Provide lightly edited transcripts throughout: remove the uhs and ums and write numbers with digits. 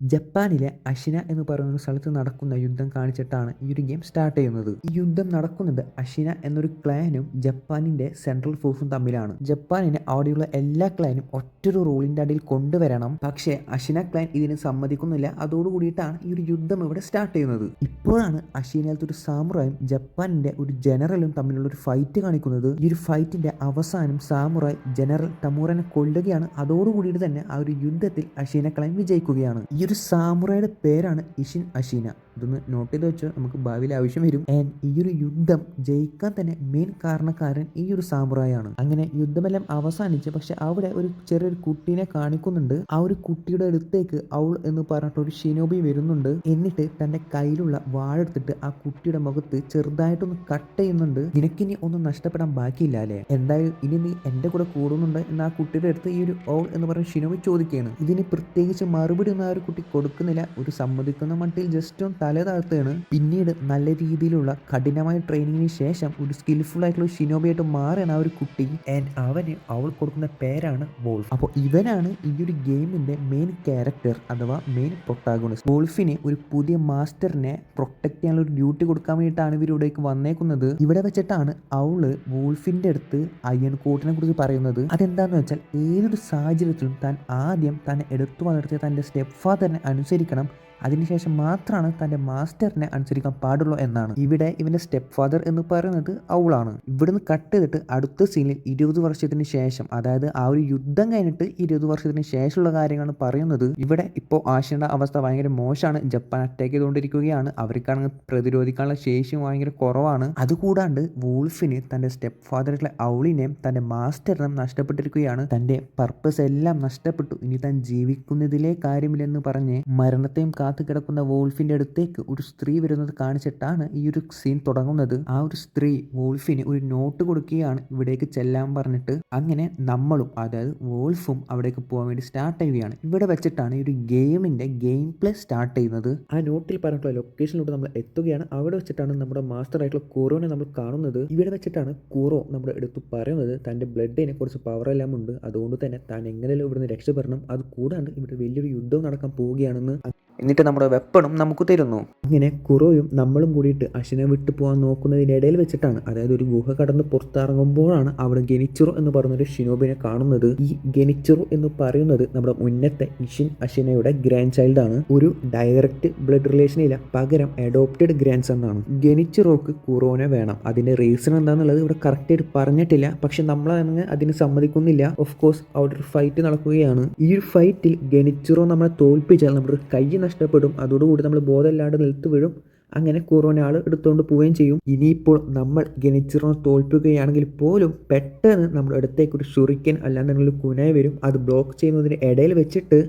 ജപ്പാനിലെ അഷിന എന്ന് പറയുന്ന സ്ഥലത്ത് നടക്കുന്ന യുദ്ധം കാണിച്ചിട്ടാണ് ഈ ഒരു ഗെയിം സ്റ്റാർട്ട് ചെയ്യുന്നത്. ഈ യുദ്ധം നടക്കുന്നത് അഷിന എന്നൊരു ക്ലാനും ജപ്പാനിന്റെ സെൻട്രൽ ഫോഴ്സും തമ്മിലാണ്. ജപ്പാനിന് അവിടെയുള്ള എല്ലാ ക്ലാനും ഒറ്റൊരു റൂളിന്റെ അടിയിൽ കൊണ്ടുവരണം. പക്ഷേ അഷിന ക്ലാൻ ഇതിന് സമ്മതിക്കുന്നില്ല. അതോടുകൂടിയിട്ടാണ് ഈ ഒരു യുദ്ധം ഇവിടെ സ്റ്റാർട്ട് ചെയ്യുന്നത്. ഇപ്പോഴാണ് അഷിനയിലത്തെ ഒരു സാമുറായും ജപ്പാനിന്റെ ഒരു ജനറലും തമ്മിലുള്ള ഒരു ഫൈറ്റ് കാണിക്കുന്നത്. ഈ ഒരു ഫൈറ്റിന്റെ അവസാനം സാമുറായ് ജനറൽ ടമൂറനെ കൊല്ലുകയാണ്. അതോടുകൂടിയിട്ട് തന്നെ ആ ഒരു യുദ്ധത്തിൽ അഷിന ക്ലാൻ വിജയിക്കുകയാണ്. ഈ ഒരു സാമുറായുടെ പേരാണ് ഇഷിൻ അഷിന. ഇതൊന്ന് നോട്ട് ചെയ്ത് വെച്ചാൽ നമുക്ക് ഭാവിയിൽ ആവശ്യം വരും. ആൻഡ് ഈ ഒരു യുദ്ധം ജയിക്കാൻ തന്നെ മെയിൻ കാരണക്കാരൻ ഈ ഒരു സാമുറായാണ്. അങ്ങനെ യുദ്ധമെല്ലാം അവസാനിച്ച് പക്ഷെ അവിടെ ഒരു ചെറിയൊരു കുട്ടീനെ കാണിക്കുന്നുണ്ട്. ആ ഒരു കുട്ടിയുടെ അടുത്തേക്ക് ഔൾ എന്ന് പറഞ്ഞിട്ട് ഒരു ഷിനോബി വരുന്നുണ്ട്. എന്നിട്ട് തന്റെ കയ്യിലുള്ള വാളെടുത്തിട്ട് ആ കുട്ടിയുടെ മുഖത്ത് ചെറുതായിട്ടൊന്ന് കട്ട് ചെയ്യുന്നുണ്ട്. നിനക്കിനി ഒന്നും നഷ്ടപ്പെടാൻ ബാക്കിയില്ല അല്ലേ, എന്തായാലും ഇനി നീ എന്റെ കൂടെ കൂടുന്നുണ്ട് എന്ന് ആ കുട്ടിയുടെ അടുത്ത് ഈ ഒരു ഔൾ എന്ന് പറയുന്ന ഷിനോബി ചോദിക്കുകയാണ്. ഇതിന് പ്രത്യേകിച്ച് മറുപടി ഒന്നും ആ ഒരു കുട്ടി കൊടുക്കുന്നില്ല. ഒരു സമ്മതിക്കുന്ന മട്ടിൽ ജസ്റ്റ് ഒന്ന് തല താഴ്ത്തുകയാണ്. പിന്നീട് നല്ല രീതിയിലുള്ള കഠിനമായ ട്രെയിനിങ്ങിന് ശേഷം ഒരു സ്കിൽഫുൾ ആയിട്ടുള്ള ഷിനോബിയായിട്ട് മാറിയാണ് ആ ഒരു കുട്ടി. ആൻഡ് അവന് അവൾ കൊടുക്കുന്ന പേരാണ് വോൾഫ്. അപ്പോൾ ഇവനാണ് ഈ ഒരു ഗെയിമിന്റെ മെയിൻ ക്യാരക്ടർ അഥവാ മെയിൻ പ്രൊട്ടാഗോണിസ്റ്റ്. വോൾഫിന് ഒരു പുതിയ മാസ്റ്ററിനെ പ്രൊട്ടക്ട് ചെയ്യാനുള്ള ഒരു ഡ്യൂട്ടി കൊടുക്കാൻ വേണ്ടിയിട്ടാണ് ഇവരിവിടേക്ക് വന്നേക്കുന്നത്. ഇവിടെ വെച്ചിട്ടാണ് അവള് വോൾഫിന്റെ അടുത്ത് അയൺ കോട്ടിനെ കുറിച്ച് പറയുന്നത്. അതെന്താന്ന് വെച്ചാൽ ഏതൊരു സാഹചര്യത്തിലും താൻ ആദ്യം തന്നെ എടുത്തു വളർത്തിയ തന്റെ സ്റ്റെപ്പ് ഫാദറിനെ അനുസരിക്കണം, അതിനുശേഷം മാത്രമാണ് തൻ്റെ മാസ്റ്ററിനെ അനുസരിക്കാൻ പാടുള്ളൂ എന്നാണ്. ഇവിടെ ഇവൻ്റെ സ്റ്റെപ്പ് ഫാദർ എന്ന് പറയുന്നത് അവളാണ്. ഇവിടുന്ന് കട്ട് ചെയ്തിട്ട് അടുത്ത സീനിൽ 20 വർഷത്തിന് ശേഷം, അതായത് ആ ഒരു യുദ്ധം കഴിഞ്ഞിട്ട് 20 വർഷത്തിന് ശേഷമുള്ള കാര്യങ്ങളാണ് പറയുന്നത്. ഇവിടെ ഇപ്പോൾ ആഷിയുടെ അവസ്ഥ ഭയങ്കര മോശമാണ്. ജപ്പാൻ അറ്റാക്ക് ചെയ്തുകൊണ്ടിരിക്കുകയാണ്. അവർക്കാണെങ്കിൽ പ്രതിരോധിക്കാനുള്ള ശേഷിയും ഭയങ്കര കുറവാണ്. അതുകൂടാണ്ട് വൂൾഫിന് തൻ്റെ സ്റ്റെപ്പ് ഫാദറിലെ ഔളിനെയും തൻ്റെ മാസ്റ്ററിനെയും നഷ്ടപ്പെട്ടിരിക്കുകയാണ്. തൻ്റെ പർപ്പസ് എല്ലാം നഷ്ടപ്പെട്ടു. ഇനി താൻ ജീവിക്കുന്നതിലേ കാര്യമില്ലെന്ന് പറഞ്ഞ് മരണത്തെയും കിടക്കുന്ന വോൾഫിന്റെ അടുത്തേക്ക് ഒരു സ്ത്രീ വരുന്നത് കാണിച്ചിട്ടാണ് ഈ ഒരു സീൻ തുടങ്ങുന്നത്. ആ ഒരു സ്ത്രീ വോൾഫിന് ഒരു നോട്ട് കൊടുക്കുകയാണ് ഇവിടേക്ക് ചെല്ലാൻ പറഞ്ഞിട്ട്. അങ്ങനെ നമ്മളും അതായത് വോൾഫും അവിടേക്ക് പോകാൻ വേണ്ടി സ്റ്റാർട്ട് ചെയ്യുകയാണ്. ഇവിടെ വെച്ചിട്ടാണ് ഈ ഒരു ഗെയിമിന്റെ ഗെയിം പ്ലേ സ്റ്റാർട്ട് ചെയ്യുന്നത്. ആ നോട്ടിൽ പറഞ്ഞിട്ടുള്ള ലൊക്കേഷനിലോട്ട് നമ്മൾ എത്തുകയാണ്. അവിടെ വെച്ചിട്ടാണ് നമ്മുടെ മാസ്റ്റർ ആയിട്ടുള്ള കുറോനെ നമ്മൾ കാണുന്നത്. ഇവിടെ വെച്ചിട്ടാണ് കുറോ നമ്മുടെ അടുത്ത് പറയുന്നത് തന്റെ ബ്ലഡിനെ കുറച്ച് പവറെല്ലാം ഉണ്ട്, അതുകൊണ്ട് തന്നെ താൻ എങ്ങനെയും ഇവിടുന്ന് രക്ഷപ്പെടണം. അത് കൂടാണ്ട് ഇവിടെ വലിയൊരു യുദ്ധം നടക്കാൻ പോവുകയാണെന്ന് എന്നിട്ട് നമ്മുടെ വെപ്പണും നമുക്ക് തരുന്നു. അങ്ങനെ കുറോയും നമ്മളും കൂടിയിട്ട് അഷിനെ വിട്ടു പോകാൻ നോക്കുന്നതിനിടയിൽ വെച്ചിട്ടാണ്, അതായത് ഒരു ഗുഹ കടന്ന് പുറത്തിറങ്ങുമ്പോഴാണ് അവിടെ ഗെനിച്ചിറോ എന്ന് പറയുന്നൊരു ഷിനോബിനെ കാണുന്നത്. ഈ ഗെനിച്ചിറോ എന്ന് പറയുന്നത് നമ്മുടെ മുന്നത്തെ ഇഷിൻ അഷിനയുടെ ഗ്രാൻഡ് ചൈൽഡ് ആണ്. ഒരു ഡയറക്റ്റ് ബ്ലഡ് റിലേഷനില്ല, പകരം അഡോപ്റ്റഡ് ഗ്രാൻഡ് സൺ ആണ്. ഗെനിച്ചിറോക്ക് കുറോനെ വേണം. അതിന്റെ റീസൺ എന്താണെന്നുള്ളത് ഇവിടെ കറക്റ്റ് ആയിട്ട് പറഞ്ഞിട്ടില്ല. പക്ഷെ നമ്മളങ്ങനെ അതിന് സമ്മതിക്കുന്നില്ല. ഓഫ് കോഴ്സ് അവിടെ ഒരു ഫൈറ്റ് നടക്കുകയാണ്. ഈ ഒരു ഫൈറ്റിൽ ഗെനിച്ചിറോ നമ്മളെ തോൽപ്പിച്ചാൽ നമ്മുടെ കൈ നഷ്ടപ്പെടും. അതോടുകൂടി നമ്മൾ ബോധമില്ലാണ്ട് നിലത്ത് വീഴും. അങ്ങനെ കുറോനെ ആൾ എടുത്തുകൊണ്ട് പോവുകയും ചെയ്യും. ഇനിയിപ്പോൾ നമ്മൾ ഗെനിച്ചിറോനെ തോൽപ്പിക്കുകയാണെങ്കിൽ പോലും പെട്ടെന്ന് നമ്മുടെ അടുത്തേക്ക് ഒരു ഷുറിക്കൻ അല്ലാന്നുണ്ടെങ്കിൽ കുനായി വരും. അത് ബ്ലോക്ക് ചെയ്യുന്നതിന് ഇടയിൽ വെച്ചിട്ട്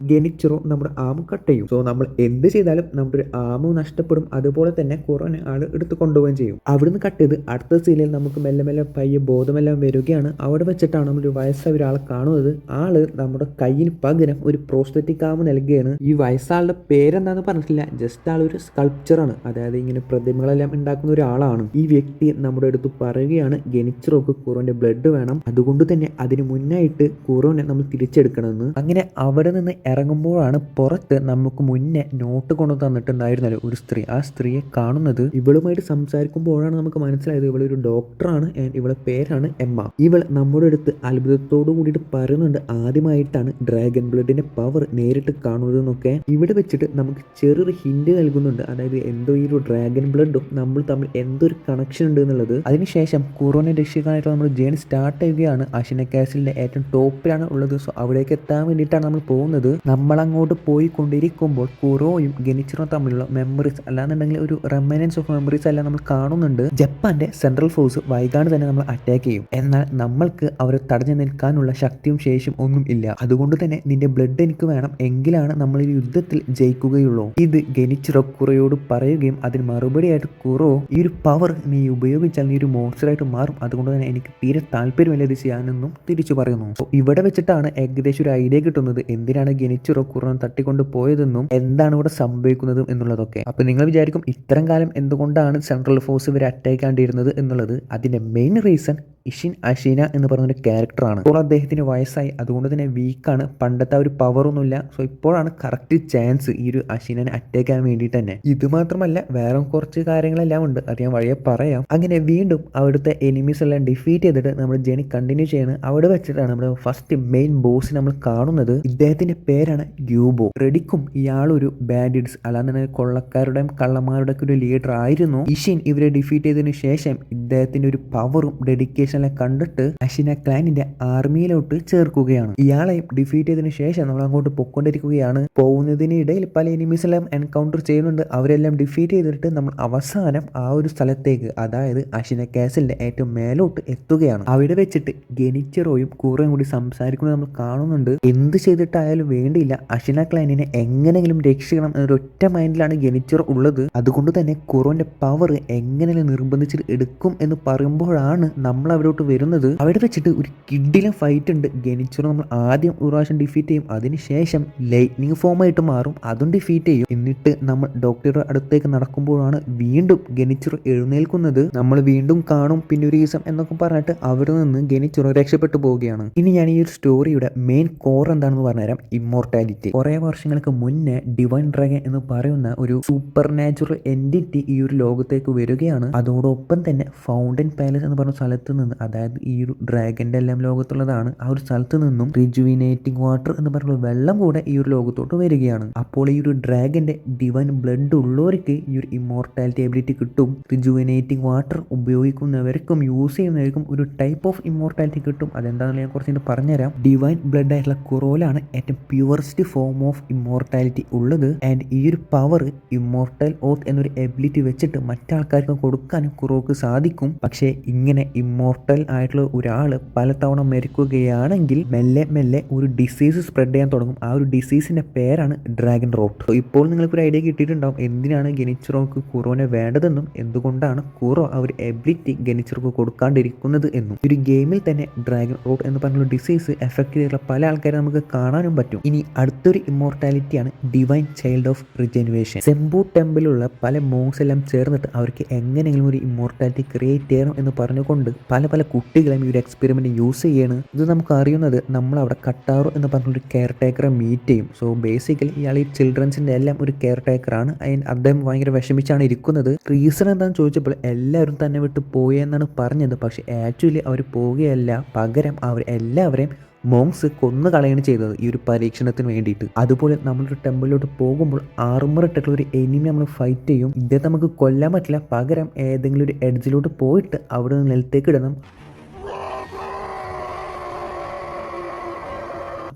ഗെനിച്ചിറോ നമ്മുടെ ആം കട്ട് ചെയ്യും. സോ നമ്മൾ എന്ത് ചെയ്താലും നമ്മുടെ ഒരു ആമ് നഷ്ടപ്പെടും. അതുപോലെ തന്നെ കുറോനെ ആൾ എടുത്ത് കൊണ്ടുപോവുകയും ചെയ്യും. അവിടുന്ന് കട്ട് ചെയ്ത് അടുത്ത സീനിൽ നമുക്ക് മെല്ലെ മെല്ലെ പയ്യെ ബോധമെല്ലാം വരികയാണ്. അവിടെ വെച്ചിട്ടാണ് നമ്മളൊരു വയസ്സായ ഒരാളെ കാണുന്നത്. ആള് നമ്മുടെ കയ്യിന് പകരം ഒരു പ്രോസ്തെറ്റിക് ആമ് നൽകുകയാണ്. ഈ വയസ്സാളുടെ പേരെന്താന്ന് പറഞ്ഞിട്ടില്ല, ജസ്റ്റ് ആളൊരു സ്കൾപ്ചറാണ്, അതായത് ഇങ്ങനെ പ്രതിമകളെല്ലാം ഉണ്ടാക്കുന്ന ഒരാളാണ്. ഈ വ്യക്തി നമ്മുടെ അടുത്ത് പറയുകയാണ് ഗെനിച്ചിറോക്ക് കുറോന്റെ ബ്ലഡ് വേണം, അതുകൊണ്ട് തന്നെ അതിന് മുന്നായിട്ട് കുറോനെ നമ്മൾ തിരിച്ചെടുക്കണമെന്ന്. അങ്ങനെ അവിടെ നിന്ന് ഇറങ്ങുമ്പോഴാണ് പുറത്ത് നമുക്ക് മുന്നേ നോട്ട് കൊണ്ടു തന്നിട്ടുണ്ടായിരുന്നല്ലോ ഒരു സ്ത്രീ. ആ സ്ത്രീയെ കാണുന്നത്. ഇവളുമായിട്ട് സംസാരിക്കുമ്പോഴാണ് നമുക്ക് മനസ്സിലായത് ഇവളൊരു ഡോക്ടറാണ്. ഇവളെ പേരാണ് എമ്മ. ഇവൾ നമ്മുടെ അടുത്ത് അത്ഭുതത്തോടു കൂടിയിട്ട് പറയുന്നുണ്ട് ആദ്യമായിട്ടാണ് ഡ്രാഗൺ ബ്ലഡിന്റെ പവർ നേരിട്ട് കാണുന്നതെന്നൊക്കെ. ഇവിടെ വെച്ചിട്ട് നമുക്ക് ചെറിയൊരു ഹിന്റ് നൽകുന്നുണ്ട്, അതായത് എന്തോ ഈ ഒരു ഡ്രാഗൺ ബ്ലഡും നമ്മൾ തമ്മിൽ എന്തൊരു കണക്ഷൻ ഉണ്ട് എന്നുള്ളത്. അതിനുശേഷം കുറോനെ രക്ഷിക്കാനായിട്ട് നമ്മൾ ജേണി സ്റ്റാർട്ട് ചെയ്യുകയാണ്. അഷിന കാസിലിന്റെ ഏറ്റവും ടോപ്പിലാണ് ഉള്ളത്. സോ അവിടേക്ക് എത്താൻ വേണ്ടിയിട്ടാണ് നമ്മൾ പോകുന്നത്. നമ്മളങ്ങോട്ട് പോയിക്കൊണ്ടിരിക്കുമ്പോൾ കുറോയും ഗെനിച്ചിറോ തമ്മിലുള്ള മെമ്മറീസ് അല്ലാന്നുണ്ടെങ്കിൽ ഒരു റെമനൻസ് ഓഫ് മെമ്മറീസ് എല്ലാം നമ്മൾ കാണുന്നുണ്ട്. ജപ്പാന്റെ സെൻട്രൽ ഫോഴ്സ് വൈകാണ്ട് തന്നെ നമ്മൾ അറ്റാക്ക് ചെയ്യും. എന്നാൽ നമ്മൾക്ക് അവരെ തടഞ്ഞു നിൽക്കാനുള്ള ശക്തിയും ശേഷിയും ഒന്നും ഇല്ല. അതുകൊണ്ട് തന്നെ നിന്റെ ബ്ലഡ് എനിക്ക് വേണം, എങ്കിലാണ് നമ്മൾ ഈ യുദ്ധത്തിൽ ജയിക്കുകയുള്ളൂ. ഇത് ഗെനിച്ചിറോ കുറോയോട് പറയുകയും അതിന് മറുപടിയായിട്ട് കുറോ ഈ ഒരു പവർ നീ ഉപയോഗിച്ചാൽ നീ ഒരു മോൺസ്റ്ററായിട്ട് മാറും, അതുകൊണ്ട് തന്നെ എനിക്ക് തീരെ താല്പര്യമില്ല ഇത് ചെയ്യാനെന്നും തിരിച്ചു പറയുന്നു. ഇവിടെ വെച്ചിട്ടാണ് ഏകദേശം ഒരു ഐഡിയ കിട്ടുന്നത് എന്തിനാണ് ഗെനിച്ചിറോ കുറോനെ തട്ടിക്കൊണ്ട് പോയതെന്നും എന്താണ് ഇവിടെ സംഭവിക്കുന്നതും എന്നുള്ളതൊക്കെ. അപ്പൊ നിങ്ങൾ വിചാരിക്കും ഇത്രയും കാലം എന്തുകൊണ്ടാണ് സെൻട്രൽ ഫോഴ്സ് ഇവരെ അറ്റാക്ക് ചെയ്യാണ്ടിരുന്നത് എന്നുള്ളത്. അതിന്റെ മെയിൻ റീസൺ ഇഷിൻ അഷീന എന്ന് പറയുന്നൊരു ക്യാരക്ടറാണ്. ഇപ്പോൾ അദ്ദേഹത്തിന് വയസ്സായി, അതുകൊണ്ട് തന്നെ വീക്കാണ്, പണ്ടത്തെ ആ ഒരു പവറൊന്നുമില്ല. സോ ഇപ്പോഴാണ് കറക്റ്റ് ചാൻസ് ഈ ഒരു അഷീനനെ അറ്റാക്ക് ചെയ്യാൻ വേണ്ടിയിട്ട് തന്നെ. ഇത് മാത്രമല്ല വേറെ കുറച്ച് കാര്യങ്ങളെല്ലാം ഉണ്ട്, അത് ഞാൻ വഴിയെ പറയാം. അങ്ങനെ വീണ്ടും അവിടുത്തെ എനിമീസ് എല്ലാം ഡിഫീറ്റ് ചെയ്തിട്ട് നമ്മൾ ജേണി കണ്ടിന്യൂ ചെയ്യുന്നത്. അവിടെ വെച്ചിട്ടാണ് നമ്മുടെ ഫസ്റ്റ് മെയിൻ ബോസ് നമ്മൾ കാണുന്നത്. ഇദ്ദേഹത്തിന്റെ പേരാണ് ഗ്യൂബോ. റെഡിക്കും ഇയാളൊരു ബാൻഡിറ്റ്സ് അല്ലാതെ കൊള്ളക്കാരുടെയും കള്ളന്മാരുടെയൊക്കെ ഒരു ലീഡർ ആയിരുന്നു. ഇഷിൻ ഇവരെ ഡിഫീറ്റ് ചെയ്തതിനു ശേഷം ഇദ്ദേഹത്തിന്റെ ഒരു പവറും ഡെഡിക്കേഷനെല്ലാം കണ്ടിട്ട് അഷിന ക്ലാനിന്റെ ആർമിയിലോട്ട് ചേർക്കുകയാണ്. ഇയാളെയും ഡിഫീറ്റ് ചെയ്തതിനു ശേഷം നമ്മൾ അങ്ങോട്ട് പൊക്കൊണ്ടിരിക്കുകയാണ്. പോകുന്നതിനിടയിൽ പല എനിമീസ് എല്ലാം എൻകൗണ്ടർ ചെയ്യുന്നുണ്ട്. അവരെല്ലാം ഡിഫീറ്റ് ചെയ്തിട്ട് നമ്മൾ അവസാനം ആ ഒരു സ്ഥലത്തേക്ക്, അതായത് അഷിന കാസലിന്റെ ഏറ്റവും മേലോട്ട് എത്തുകയാണ്. അവിടെ വെച്ചിട്ട് ഗെനിച്ചിറോയും കൂറയും കൂടി സംസാരിക്കുന്നത് നമ്മൾ കാണുന്നുണ്ട്. എന്ത് ചെയ്തിട്ടായാലും വേണ്ടിയില്ല, അഷിന ക്ലാനിനെ എങ്ങനെങ്കിലും രക്ഷിക്കണം എന്നൊരൊറ്റ മൈൻഡിലാണ് ഗെനിച്ചിറോ ഉള്ളത്. അതുകൊണ്ട് തന്നെ കുറോന്റെ പവർ എങ്ങനെയും നിർബന്ധിച്ചിട്ട് എടുക്കും എന്ന് പറയുമ്പോഴാണ് നമ്മൾ അവരോട്ട് വരുന്നത്. അവിടെ വെച്ചിട്ട് ഒരു കിഡിലും ഫൈറ്റ് ഉണ്ട്. ഗെനിച്ചിറോ നമ്മൾ ആദ്യം ഒരു പ്രാവശ്യം ഡിഫീറ്റ് ചെയ്യും, അതിനുശേഷം ലൈറ്റ്നിങ് ഫോം ആയിട്ട് മാറും, അതും ഡിഫീറ്റ് ചെയ്യും. എന്നിട്ട് നമ്മൾ ഡോക്ടറുടെ അടുത്തേക്ക് നടക്കുമ്പോഴാണ് വീണ്ടും ഗെനിച്ചിറോ എഴുന്നേൽക്കുന്നത്. നമ്മൾ വീണ്ടും കാണും പിന്നെ ഒരു ദിവസം എന്നൊക്കെ പറഞ്ഞിട്ട് അവിടെ നിന്ന് ഗെനിച്ചിറോ രക്ഷപ്പെട്ടു പോവുകയാണ്. ഇനി ഞാൻ ഈ ഒരു സ്റ്റോറിയുടെ മെയിൻ കോർ എന്താണെന്ന് പറഞ്ഞുതരാം. ഇമ്മോർട്ടാലിറ്റി. കുറെ വർഷങ്ങൾക്ക് മുന്നേ ഡിവൈൻ ഡ്രാഗൺ എന്ന് പറയുന്ന ഒരു സൂപ്പർ നാച്ചുറൽ എൻറ്റിറ്റി ഈ ഒരു ലോകത്തേക്ക് വരികയാണ്. അതോടൊപ്പം തന്നെ ഫൗണ്ടൻ പാലസ് എന്ന് പറഞ്ഞ സ്ഥലത്ത് നിന്ന്, അതായത് ഈ ഒരു ഡ്രാഗന്റെ എല്ലാം ലോകത്തുള്ളതാണ്, ആ ഒരു സ്ഥലത്ത് നിന്നും റിജുവിനേറ്റിംഗ് വാട്ടർ എന്ന് പറഞ്ഞ വെള്ളം കൂടെ ഈ ഒരു ലോകത്തോട്ട് വരികയാണ്. അപ്പോൾ ഈ ഒരു ഡ്രാഗന്റെ ഡിവൈൻ ബ്ലഡ് ഉള്ളവർക്ക് ഈ ഒരു ഇമ്മോർട്ടാലിറ്റി എബിലിറ്റി കിട്ടും. റിജുവിനേറ്റിംഗ് വാട്ടർ ഉപയോഗിക്കുന്നവർക്കും യൂസ് ചെയ്യുന്നവർക്കും ഒരു ടൈപ്പ് ഓഫ് ഇമ്മോർട്ടാലിറ്റി കിട്ടും. അതെന്താണെന്ന് ഞാൻ കുറച്ച് പറഞ്ഞുതരാം. ഡിവൈൻ ബ്ലഡ് ആയിട്ടുള്ള കുറോലാണ് ഏറ്റവും പ്യുവറസ്റ്റ് ഫോം ഓഫ് ഇമ്മോർട്ടാലിറ്റി ഉള്ളത്. ആൻഡ് ഈ ഒരു പവർ ഇമ്മോർട്ടൽ ഓത്ത് എന്നൊരു എബിലിറ്റി വെച്ചിട്ട് മറ്റാൾക്കാർക്ക് കൊടുക്കാനും കുറോക്ക് സാധിക്കും. പക്ഷേ ഇങ്ങനെ ഇമ്മോർട്ടൽ ആയിട്ടുള്ള ഒരാൾ പലതവണ മരിക്കുകയാണെങ്കിൽ മെല്ലെ മെല്ലെ ഒരു ഡിസീസ് സ്പ്രെഡ് ചെയ്യാൻ തുടങ്ങും. ആ ഒരു ഡിസീസിന്റെ പേരാണ് ഡ്രാഗൺ റോട്ട്. ഇപ്പോൾ നിങ്ങൾക്കൊരു ഐഡിയ കിട്ടിയിട്ടുണ്ടാവും എന്തിനാണ് ഗെനിച്ചിറോക്ക് കുറോനെ വേണ്ടതെന്നും എന്തുകൊണ്ടാണ് കുറോ ആ ഒരു എബിലിറ്റി ഗെനിച്ചിറോക്ക് കൊടുക്കാണ്ടിരിക്കുന്നത് എന്നും. ഒരു ഗെയിമിൽ തന്നെ ഡ്രാഗൺ റോട്ട് എന്ന് പറഞ്ഞൊരു ഡിസീസ് എഫക്ട് ചെയ്തിട്ടുള്ള പല ആൾക്കാരെ നമുക്ക് കാണാനും പറ്റും. ഇനി അടുത്തൊരു ഇമ്മോർട്ടാലിറ്റിയാണ് ഡിവൈൻ ചൈൽഡ് ഓഫ് റിജനുവേഷൻ. സെംബു ടെമ്പിലുള്ള പല മോങ്സ് എല്ലാം ചേർന്നിട്ട് അവർക്ക് എങ്ങനെയെങ്കിലും ഒരു ഇമ്മോർട്ടാലിറ്റി ക്രിയേറ്റ് ചെയ്യണം എന്ന് പറഞ്ഞുകൊണ്ട് പല പല കുട്ടികളെയും ഈ ഒരു എക്സ്പെരിമെന്റ് യൂസ് ചെയ്യാണ്. ഇത് നമുക്ക് അറിയുന്നത് നമ്മൾ അവിടെ കട്ടാറോ എന്ന് പറഞ്ഞൊരു കെയർ ടേക്കറെ മീറ്റ് ചെയ്യും. സോ ബേസിക്കലി ഇയാൾ ഈ ചിൽഡ്രൻസിന്റെ എല്ലാം ഒരു കെയർ ടേക്കറാണ്. അദ്ദേഹം ഭയങ്കര വിഷമിച്ചാണ് ഇരിക്കുന്നത്. റീസൺ എന്താണെന്ന് ചോദിച്ചപ്പോൾ എല്ലാവരും തന്നെ വിട്ട് പോയെന്നാണ് പറഞ്ഞത്. പക്ഷെ ആക്ച്വലി അവർ പോവുകയല്ല, പകരം അവർ എല്ലാവരെയും മോങ്സ് കൊന്നു കളയാണ് ചെയ്തത് ഈ ഒരു പരീക്ഷണത്തിന് വേണ്ടിയിട്ട്. അതുപോലെ നമ്മളൊരു ടെമ്പിളിലോട്ട് പോകുമ്പോൾ ആർമർ ഇട്ടിട്ടുള്ള ഒരു എനിമി നമ്മൾ ഫൈറ്റ് ചെയ്യും. ഇദ്ദേഹത്തെ നമുക്ക് കൊല്ലാൻ പറ്റില്ല, പകരം ഏതെങ്കിലും ഒരു എഡ്ജിലോട്ട് പോയിട്ട് അവിടെ നിന്ന് നിലത്തേക്ക് ഇടണം.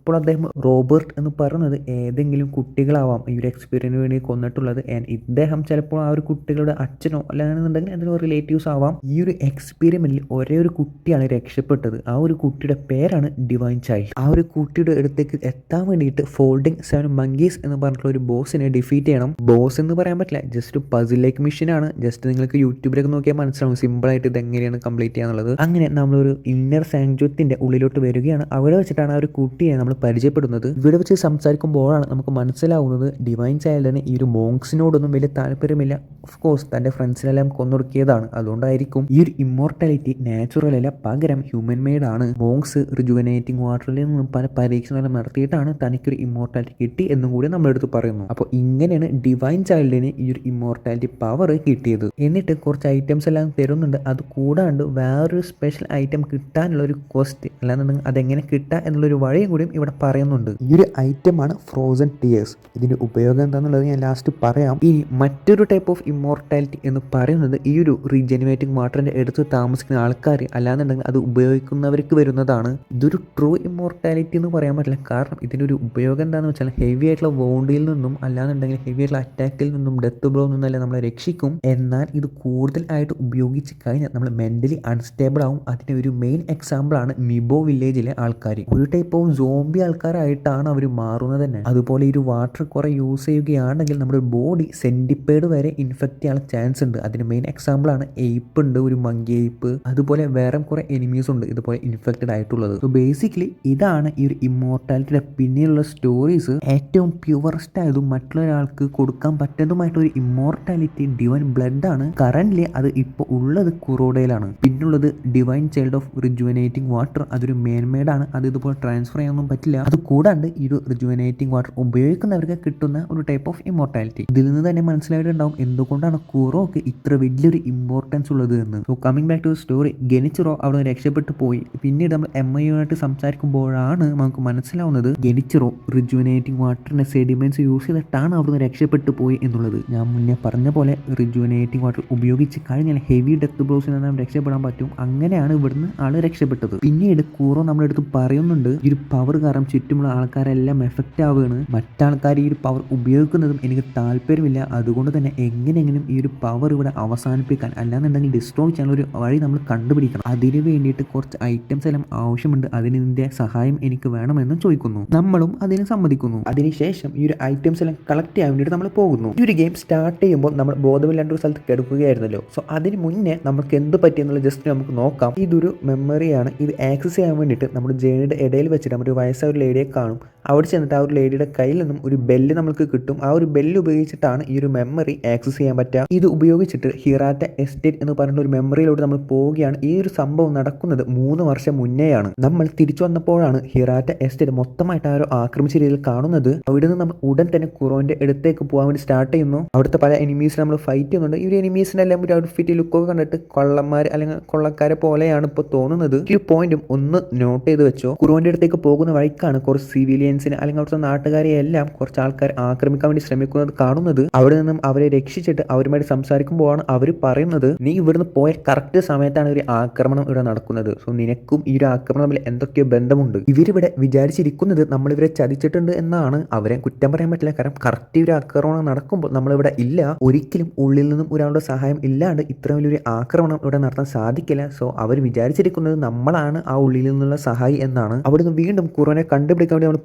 അപ്പോൾ അദ്ദേഹം റോബർട്ട് എന്ന് പറയുന്നത് ഏതെങ്കിലും കുട്ടികളാവാം ഈ ഒരു എക്സ്പീരിയൻസിന് വേണ്ടി കൊന്നിട്ടുള്ളത്. ഇദ്ദേഹം ചിലപ്പോൾ ആ ഒരു കുട്ടികളുടെ അച്ഛനോ അല്ലാന്നുണ്ടെങ്കിൽ എന്തെങ്കിലും റിലേറ്റീവ്സ് ആവാം. ഈ ഒരു എക്സ്പെരിമെന്റിൽ ഒരേ ഒരു കുട്ടിയാണ് രക്ഷപ്പെട്ടത്. ആ ഒരു കുട്ടിയുടെ പേരാണ് ഡിവൈൻ ചൈൽഡ്. ആ ഒരു കുട്ടിയുടെ അടുത്തേക്ക് എത്താൻ വേണ്ടിയിട്ട് ഫോൾഡിംഗ് 7 മങ്കീസ് എന്ന് പറഞ്ഞിട്ടുള്ള ഒരു ബോസിനെ ഡിഫീറ്റ് ചെയ്യണം. ബോസ് എന്ന് പറയാൻ പറ്റില്ല, ജസ്റ്റ് ഒരു പസിൽ ലൈക്ക് മിഷനാണ്. ജസ്റ്റ് നിങ്ങൾക്ക് യൂട്യൂബിലൊക്കെ നോക്കിയാൽ മനസ്സിലാവും സിമ്പിളായിട്ട് ഇത് എങ്ങനെയാണ് കംപ്ലീറ്റ് ചെയ്യാന്നുള്ളത്. അങ്ങനെ നമ്മളൊരു ഇന്നർ സാങ്ച്വത്തിന്റെ ഉള്ളിലോട്ട് വരികയാണ്. അവിടെ വെച്ചിട്ടാണ് ആ ഒരു കുട്ടിയെ നമ്മൾ പരിചയപ്പെടുന്നത്. ഇവിടെ വെച്ച് സംസാരിക്കുമ്പോഴാണ് നമുക്ക് മനസ്സിലാവുന്നത് ഡിവൈൻ ചൈൽഡിന് ഈ ഒരു മോങ്സിനോടൊന്നും വലിയ താല്പര്യമില്ല. ഓഫ് കോഴ്സ് തന്റെ ഫ്രണ്ട്സിനെല്ലാം കൊന്നൊടുക്കിയതാണ്, അതുകൊണ്ടായിരിക്കും. ഈ ഒരു ഇമ്മോർട്ടാലിറ്റി നാച്ചുറൽ അല്ല, പകരം ഹ്യൂമൻ മെയ്ഡ് ആണ്. മോങ്സ് റിജുവനേറ്റിംഗ് വാട്ടറിൽ നിന്നും പല പരീക്ഷണങ്ങളും നടത്തിയിട്ടാണ് തനിക്കൊരു ഇമ്മോർട്ടാലിറ്റി കിട്ടി എന്നും കൂടി നമ്മളെടുത്ത് പറയുന്നു. അപ്പോൾ ഇങ്ങനെയാണ് ഡിവൈൻ ചൈൽഡിന് ഈ ഒരു ഇമ്മോർട്ടാലിറ്റി പവർ കിട്ടിയത്. എന്നിട്ട് കുറച്ച് ഐറ്റംസ് എല്ലാം തരുന്നുണ്ട്. അത് കൂടാണ്ട് വേറൊരു സ്പെഷ്യൽ ഐറ്റം കിട്ടാനുള്ള ഒരു ക്വസ്റ്റ്, അല്ലാന്നുണ്ടെങ്കിൽ അതെങ്ങനെ കിട്ടുക എന്നുള്ളൊരു വഴിയും കൂടിയും ഇവിടെ പറയുന്നുണ്ട്. ഈ ഒരു ഐറ്റമാണ് ഫ്രോസൺ ടിയേഴ്സ്. ഇതിന്റെ ഉപയോഗം എന്താണെന്നുള്ളത് ഞാൻ ലാസ്റ്റ് പറയാം. ഇനി മറ്റൊരു ടൈപ്പ് ഓഫ് ഇമ്മോർട്ടാലിറ്റി എന്ന് പറയുന്നത് ഈ ഒരു റീജനുവേറ്റിംഗ് വാട്ടറിന്റെ അടുത്ത് താമസിക്കുന്ന ആൾക്കാർ, അല്ലാന്നുണ്ടെങ്കിൽ അത് ഉപയോഗിക്കുന്നവർക്ക് വരുന്നതാണ്. ഇതൊരു ട്രൂ ഇമ്മോർട്ടാലിറ്റി എന്ന് പറയാൻ പറ്റില്ല. കാരണം ഇതിന്റെ ഒരു ഉപയോഗം എന്താണെന്ന് വെച്ചാൽ ഹെവി ആയിട്ടുള്ള വോണ്ടിൽ നിന്നും അല്ലാന്നുണ്ടെങ്കിൽ ഹെവി ആയിട്ടുള്ള അറ്റാക്കിൽ നിന്നും ഡെത്ത് ബ്ലോ നിന്നല്ല നമ്മളെ രക്ഷിക്കും. എന്നാൽ ഇത് കൂടുതലായിട്ട് ഉപയോഗിച്ച് കഴിഞ്ഞാൽ നമ്മൾ മെന്റലി അൺസ്റ്റേബിൾ ആവും. അതിന്റെ ഒരു മെയിൻ എക്സാമ്പിൾ ആണ് മിബോ വില്ലേജിലെ ആൾക്കാർ. ഒരു ടൈപ്പ് ഓഫ് സോംബി സോംബി ആൾക്കാരായിട്ടാണ് അവർ മാറുന്നത് തന്നെ. അതുപോലെ ഈ ഒരു വാട്ടർ കുറെ യൂസ് ചെയ്യുകയാണെങ്കിൽ നമ്മുടെ ബോഡി സെന്റിപ്പേഡ് വരെ ഇൻഫെക്റ്റ് ചെയ്യാൻ ചാൻസ് ഉണ്ട്. അതിന് മെയിൻ എക്സാമ്പിൾ ആണ് എയ്പ്പ് ഉണ്ട്, ഒരു മങ്കി എയ്പ്പ്. അതുപോലെ വേറെ കുറെ എനിമീസ് ഉണ്ട് ഇതുപോലെ ഇൻഫെക്റ്റഡ് ആയിട്ടുള്ളത്. സോ ബേസിക്കലി ഇതാണ് ഈ ഒരു ഇമ്മോർട്ടാലിറ്റിയുടെ പിന്നിലുള്ള സ്റ്റോറീസ്. ഏറ്റവും പ്യുവറസ്റ്റ് ആയതും മറ്റുള്ള ഒരാൾക്ക് കൊടുക്കാൻ പറ്റുന്നതുമായിട്ട് ഒരു ഇമ്മോർട്ടാലിറ്റി ഡിവൈൻ ബ്ലഡ് ആണ്. കറന്റ്ലി അത് ഇപ്പോൾ ഉള്ളത് കുറോഡയിലാണ്. പിന്നുള്ളത് ഡിവൈൻ ചൈൽഡ് ഓഫ് റിജുവനേറ്റിംഗ് വാട്ടർ. അതൊരു മേൻമേഡ് ആണ്, അത് ഇതുപോലെ ട്രാൻസ്ഫർ ചെയ്യാനൊന്നും പറ്റില്ല. അത് കൂടാണ്ട് ഈ ഒരു റിജുവനേറ്റിംഗ് വാട്ടർ ഉപയോഗിക്കുന്നവർക്ക് കിട്ടുന്ന ഒരു ടൈപ്പ് ഓഫ് ഇമ്മോർട്ടാലിറ്റി. ഇതിൽ നിന്ന് തന്നെ മനസ്സിലായിട്ടുണ്ടാവും എന്തുകൊണ്ടാണ് കുറോക്ക് ഇത്ര വലിയൊരു ഇമ്പോർട്ടൻസ് ഉള്ളത് എന്ന്. So coming back to story, Genichiro അവിടെ രക്ഷപ്പെട്ടു പോയി. പിന്നീട് നമ്മൾ എംഐയുമായിട്ട് സംസാരിക്കുമ്പോഴാണ് നമുക്ക് മനസ്സിലാവുന്നത് ഗെനിച്ചിറോ റിജുവനേറ്റിംഗ് വാട്ടറിന്റെ സെഡിമെന്റ്സ് യൂസ് ചെയ്തിട്ടാണ് അവിടുന്ന് രക്ഷപ്പെട്ടു പോയി എന്നുള്ളത്. ഞാൻ മുന്നേ പറഞ്ഞ പോലെ റിജുവനേറ്റിംഗ് വാട്ടർ ഉപയോഗിച്ച് കഴിഞ്ഞാൽ ഹെവി ഡെത്ത് ബ്ലോസിൽ നിന്ന് രക്ഷപ്പെടാൻ പറ്റും. അങ്ങനെയാണ് ഇവിടുന്ന് ആള് രക്ഷപ്പെട്ടത്. പിന്നീട് കൂറോ നമ്മുടെ അടുത്ത് പറയുന്നുണ്ട് ഈ ഒരു പവർ കാരണം ചുറ്റുമുള്ള ആൾക്കാരെല്ലാം എഫക്റ്റ് ആവുകയാണ്. മറ്റാൾക്കാർ ഈ ഒരു പവർ ഉപയോഗിക്കുന്നതും എനിക്ക് താല്പര്യമില്ല. അതുകൊണ്ട് തന്നെ എങ്ങനെയെങ്കിലും ഈ ഒരു പവർ ഇവിടെ അവസാനിപ്പിക്കാൻ, അല്ലാന്നുണ്ടെങ്കിൽ ഡിസ്ട്രോയ് ചെയ്യാനുള്ള ഒരു വഴി നമ്മൾ കണ്ടുപിടിക്കണം. അതിന് വേണ്ടിയിട്ട് കുറച്ച് ഐറ്റംസ് എല്ലാം ആവശ്യമുണ്ട്. അതിന് നിന്റെ സഹായം എനിക്ക് വേണമെന്ന് ചോദിക്കുന്നു. നമ്മളും അതിന് സമ്മതിക്കുന്നു. അതിനുശേഷം ഈ ഒരു ഐറ്റംസ് എല്ലാം കളക്ട് ചെയ്യാൻ വേണ്ടിയിട്ട് നമ്മൾ പോകുന്നു. ഈ ഒരു ഗെയിം സ്റ്റാർട്ട് ചെയ്യുമ്പോൾ നമ്മൾ ബോധമില്ലാണ്ട് ഒരു സ്ഥലത്ത് കിടക്കുകയായിരുന്നല്ലോ. സോ അതിന് മുന്നേ നമുക്ക് എന്ത് പറ്റിയെന്നുള്ള ജസ്റ്റ് നമുക്ക് നോക്കാം. ഇതൊരു മെമ്മറിയാണ്. ഇത് ആക്സസ് ചെയ്യാൻ വേണ്ടിയിട്ട് നമ്മുടെ ജേണിയുടെ ഇടയിൽ വെച്ചിട്ട് നമ്മുടെ വയസ്സായ ഒരു ലേഡിയെ കാണും. അവിടെ ചെന്നിട്ട് ആ ഒരു ലേഡിയുടെ കയ്യിൽ നിന്നും ഒരു ബെല്ല് നമുക്ക് കിട്ടും. ആ ഒരു ബെല്ല് ഉപയോഗിച്ചിട്ടാണ് ഈ ഒരു മെമ്മറി ആക്സസ് ചെയ്യാൻ പറ്റുക. ഇത് ഉപയോഗിച്ചിട്ട് ഹിറാറ്റ എസ്റ്റേറ്റ് എന്ന് പറയുന്ന ഒരു മെമ്മറിയിലൂടെ നമ്മൾ പോവുകയാണ്. ഈ ഒരു സംഭവം നടക്കുന്നത് 3 വർഷം മുന്നേയാണ്. നമ്മൾ തിരിച്ചു വന്നപ്പോഴാണ് ഹിറാറ്റ എസ്റ്റേറ്റ് മൊത്തമായിട്ട് ആരോ ആക്രമിച്ച രീതിയിൽ കാണുന്നത്. അവിടെ നിന്ന് നമ്മൾ ഉടൻ തന്നെ കുറോന്റെ അടുത്തേക്ക് പോകാൻ വേണ്ടി സ്റ്റാർട്ട് ചെയ്യുന്നു. അവിടുത്തെ പല എനിമീസിനെ നമ്മൾ ഫൈറ്റ് ചെയ്യുന്നുണ്ട്. ഈ ഒരു എനിമീസിന്റെ എല്ലാം ഒരു ഔട്ട്ഫിറ്റ് ലുക്കൊക്കെ കണ്ടിട്ട് കൊള്ളന്മാർ അല്ലെങ്കിൽ കൊള്ളക്കാരെ പോലെയാണ് ഇപ്പോൾ തോന്നുന്നത്. ഈ ഒരു പോയിന്റും ഒന്ന് നോട്ട് ചെയ്ത് വെച്ചോ. കുറോന്റെ അടുത്തേക്ക് പോകുന്ന വഴിക്കാണ് കുറച്ച് സിവിലിയൻസിനെ അല്ലെങ്കിൽ അവിടുത്തെ നാട്ടുകാരെ എല്ലാം കുറച്ച് ആൾക്കാർ ആക്രമിക്കാൻ വേണ്ടി ശ്രമിക്കുന്നത് കാണുന്നത്. അവിടെ നിന്നും അവരെ രക്ഷിച്ചിട്ട് അവരുമായിട്ട് സംസാരിക്കുമ്പോഴാണ് അവർ പറയുന്നത്, നീ ഇവിടുന്ന് പോയ കറക്റ്റ് സമയത്താണ് ഒരു ആക്രമണം ഇവിടെ നടക്കുന്നത്. സോ നിനക്കും ഈ ഒരു ആക്രമണം തമ്മിൽ എന്തൊക്കെയോ ബന്ധമുണ്ട്. ഇവരിവിടെ വിചാരിച്ചിരിക്കുന്നത് നമ്മളിവരെ ചതിച്ചിട്ടുണ്ട് എന്നാണ്. അവരെ കുറ്റം പറയാൻ പറ്റില്ല. കാരണം കറക്റ്റ് ഒരു ആക്രമണം നടക്കുമ്പോൾ നമ്മളിവിടെ ഇല്ല. ഒരിക്കലും ഉള്ളിൽ നിന്നും ഒരാളുടെ സഹായം ഇല്ലാണ്ട് ഇത്ര വലിയൊരു ആക്രമണം ഇവിടെ നടത്താൻ സാധിക്കില്ല. സോ അവർ വിചാരിച്ചിരിക്കുന്നത് നമ്മളാണ് ആ ഉള്ളിൽ നിന്നുള്ള സഹായി എന്നാണ്. അവിടുന്ന് വീണ്ടും കുറോനെ കണ്ടുപിടിക്കാൻ വേണ്ടി നമ്മൾ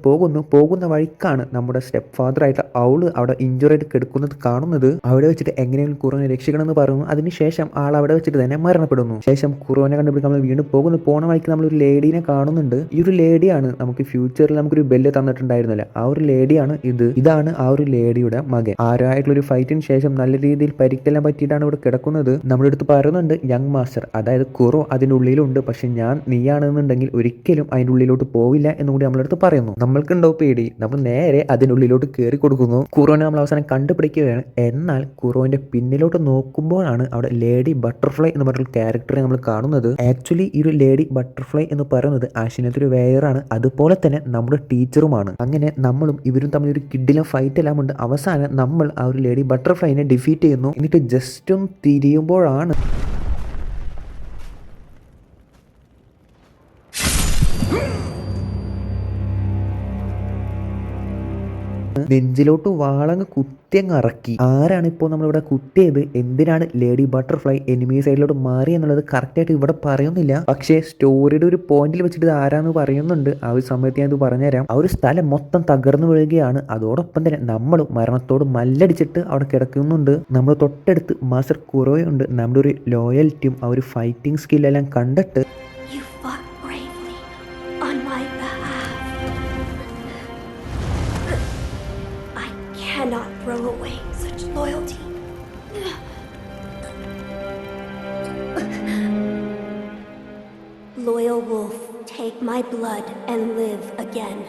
പോകുന്ന വഴിക്കാണ് നമ്മുടെ സ്റ്റെപ്പ് ഫാദർ ആയിട്ട് അവള് അവിടെ ഇഞ്ചുറി ആയിട്ട് കിടക്കുന്നത് കാണുന്നത്. അവിടെ വെച്ചിട്ട് എങ്ങനെയെങ്കിലും കുറോനെ രക്ഷിക്കണം എന്ന് പറയുന്നു. അതിനുശേഷം ആൾ അവിടെ വെച്ചിട്ട് തന്നെ മരണപ്പെടുന്നു. ശേഷം കുറോനെ കണ്ടുപിടിക്കാൻ നമ്മൾ വീണ്ടും പോണ വഴിക്ക് നമ്മൾ ഒരു ലേഡീനെ കാണുന്നുണ്ട്. ഈ ഒരു ലേഡിയാണ് നമുക്ക് ഫ്യൂച്ചറിൽ നമുക്കൊരു ബെല്ല് തന്നിട്ടുണ്ടായിരുന്നില്ല. ആ ഒരു ലേഡിയാണ് ഇതാണ് ആ ഒരു ലേഡിയുടെ മകൻ. ആരായിട്ടുള്ള ഒരു ഫൈറ്റിന് ശേഷം നല്ല രീതിയിൽ പരിക്കെല്ലാം പറ്റിയിട്ടാണ് ഇവിടെ കിടക്കുന്നത്. നമ്മുടെ അടുത്ത് പറയുന്നുണ്ട് യങ് മാസ്റ്റർ, അതായത് കുറോ അതിൻ്റെ ഉള്ളിലുണ്ട്. പക്ഷെ നീയാണെന്നുണ്ടെങ്കിൽ ഒരിക്കലും അതിൻ്റെ ഉള്ളിലോട്ട് പോവില്ല എന്നുകൂടി നമ്മളടുത്ത് പറയുന്നു. നമ്മൾക്കുണ്ടോ പേടി? നമ്മൾ നേരെ അതിനുള്ളിലോട്ട് കയറി കൊടുക്കുന്നു. കുറോനെ നമ്മൾ അവസാനം കണ്ടുപിടിക്കുകയാണ്. എന്നാൽ കുറോന്റെ പിന്നിലോട്ട് നോക്കുമ്പോഴാണ് അവിടെ ലേഡി ബട്ടർഫ്ലൈ എന്ന് പറഞ്ഞൊരു ക്യാരക്ടറെ നമ്മൾ കാണുന്നത്. ആക്ച്വലി ഈ ഒരു ലേഡി ബട്ടർഫ്ലൈ എന്ന് പറയുന്നത് ആഷിനത്തെ ഒരു വേറാണ്. അതുപോലെ തന്നെ നമ്മുടെ ടീച്ചറുമാണ്. അങ്ങനെ നമ്മളും ഇവരും തമ്മിൽ ഒരു കിഡിലും ഫൈറ്റ് എല്ലാം ഉണ്ട്. അവസാനം നമ്മൾ ആ ഒരു ലേഡി ബട്ടർഫ്ലൈനെ ഡിഫീറ്റ് ചെയ്യുന്നു. എന്നിട്ട് ജസ്റ്റും തിരിയുമ്പോഴാണ് നെഞ്ചിലോട്ട് വാളങ്ങ് കുത്തിയങ്ങ് ഇറക്കി. ആരാണ് ഇപ്പോൾ നമ്മളിവിടെ കുത്തിയത്, എന്തിനാണ് ലേഡി ബട്ടർഫ്ലൈ എനിമി സൈഡിലോട്ട് മാറി എന്നുള്ളത് കറക്റ്റായിട്ട് ഇവിടെ പറയുന്നില്ല. പക്ഷേ സ്റ്റോറിയുടെ ഒരു പോയിന്റിൽ വെച്ചിട്ട് ഇത് ആരാന്ന് പറയുന്നുണ്ട്. ആ ഒരു സമയത്ത് ഞാൻ ഇത് പറഞ്ഞുതരാം. ആ ഒരു സ്ഥലം മൊത്തം തകർന്നു വീഴുകയാണ്. അതോടൊപ്പം തന്നെ നമ്മളും മരണത്തോട് മല്ലടിച്ചിട്ട് അവിടെ കിടക്കുന്നുണ്ട്. നമ്മൾ തൊട്ടടുത്ത് മാസ്റ്റർ കുറോയുണ്ട്. നമ്മുടെ ഒരു ലോയൽറ്റിയും ആ ഒരു ഫൈറ്റിംഗ് സ്കില്ലെല്ലാം കണ്ടിട്ട് cannot throw away such loyalty. Loyal wolf, take my blood and live again.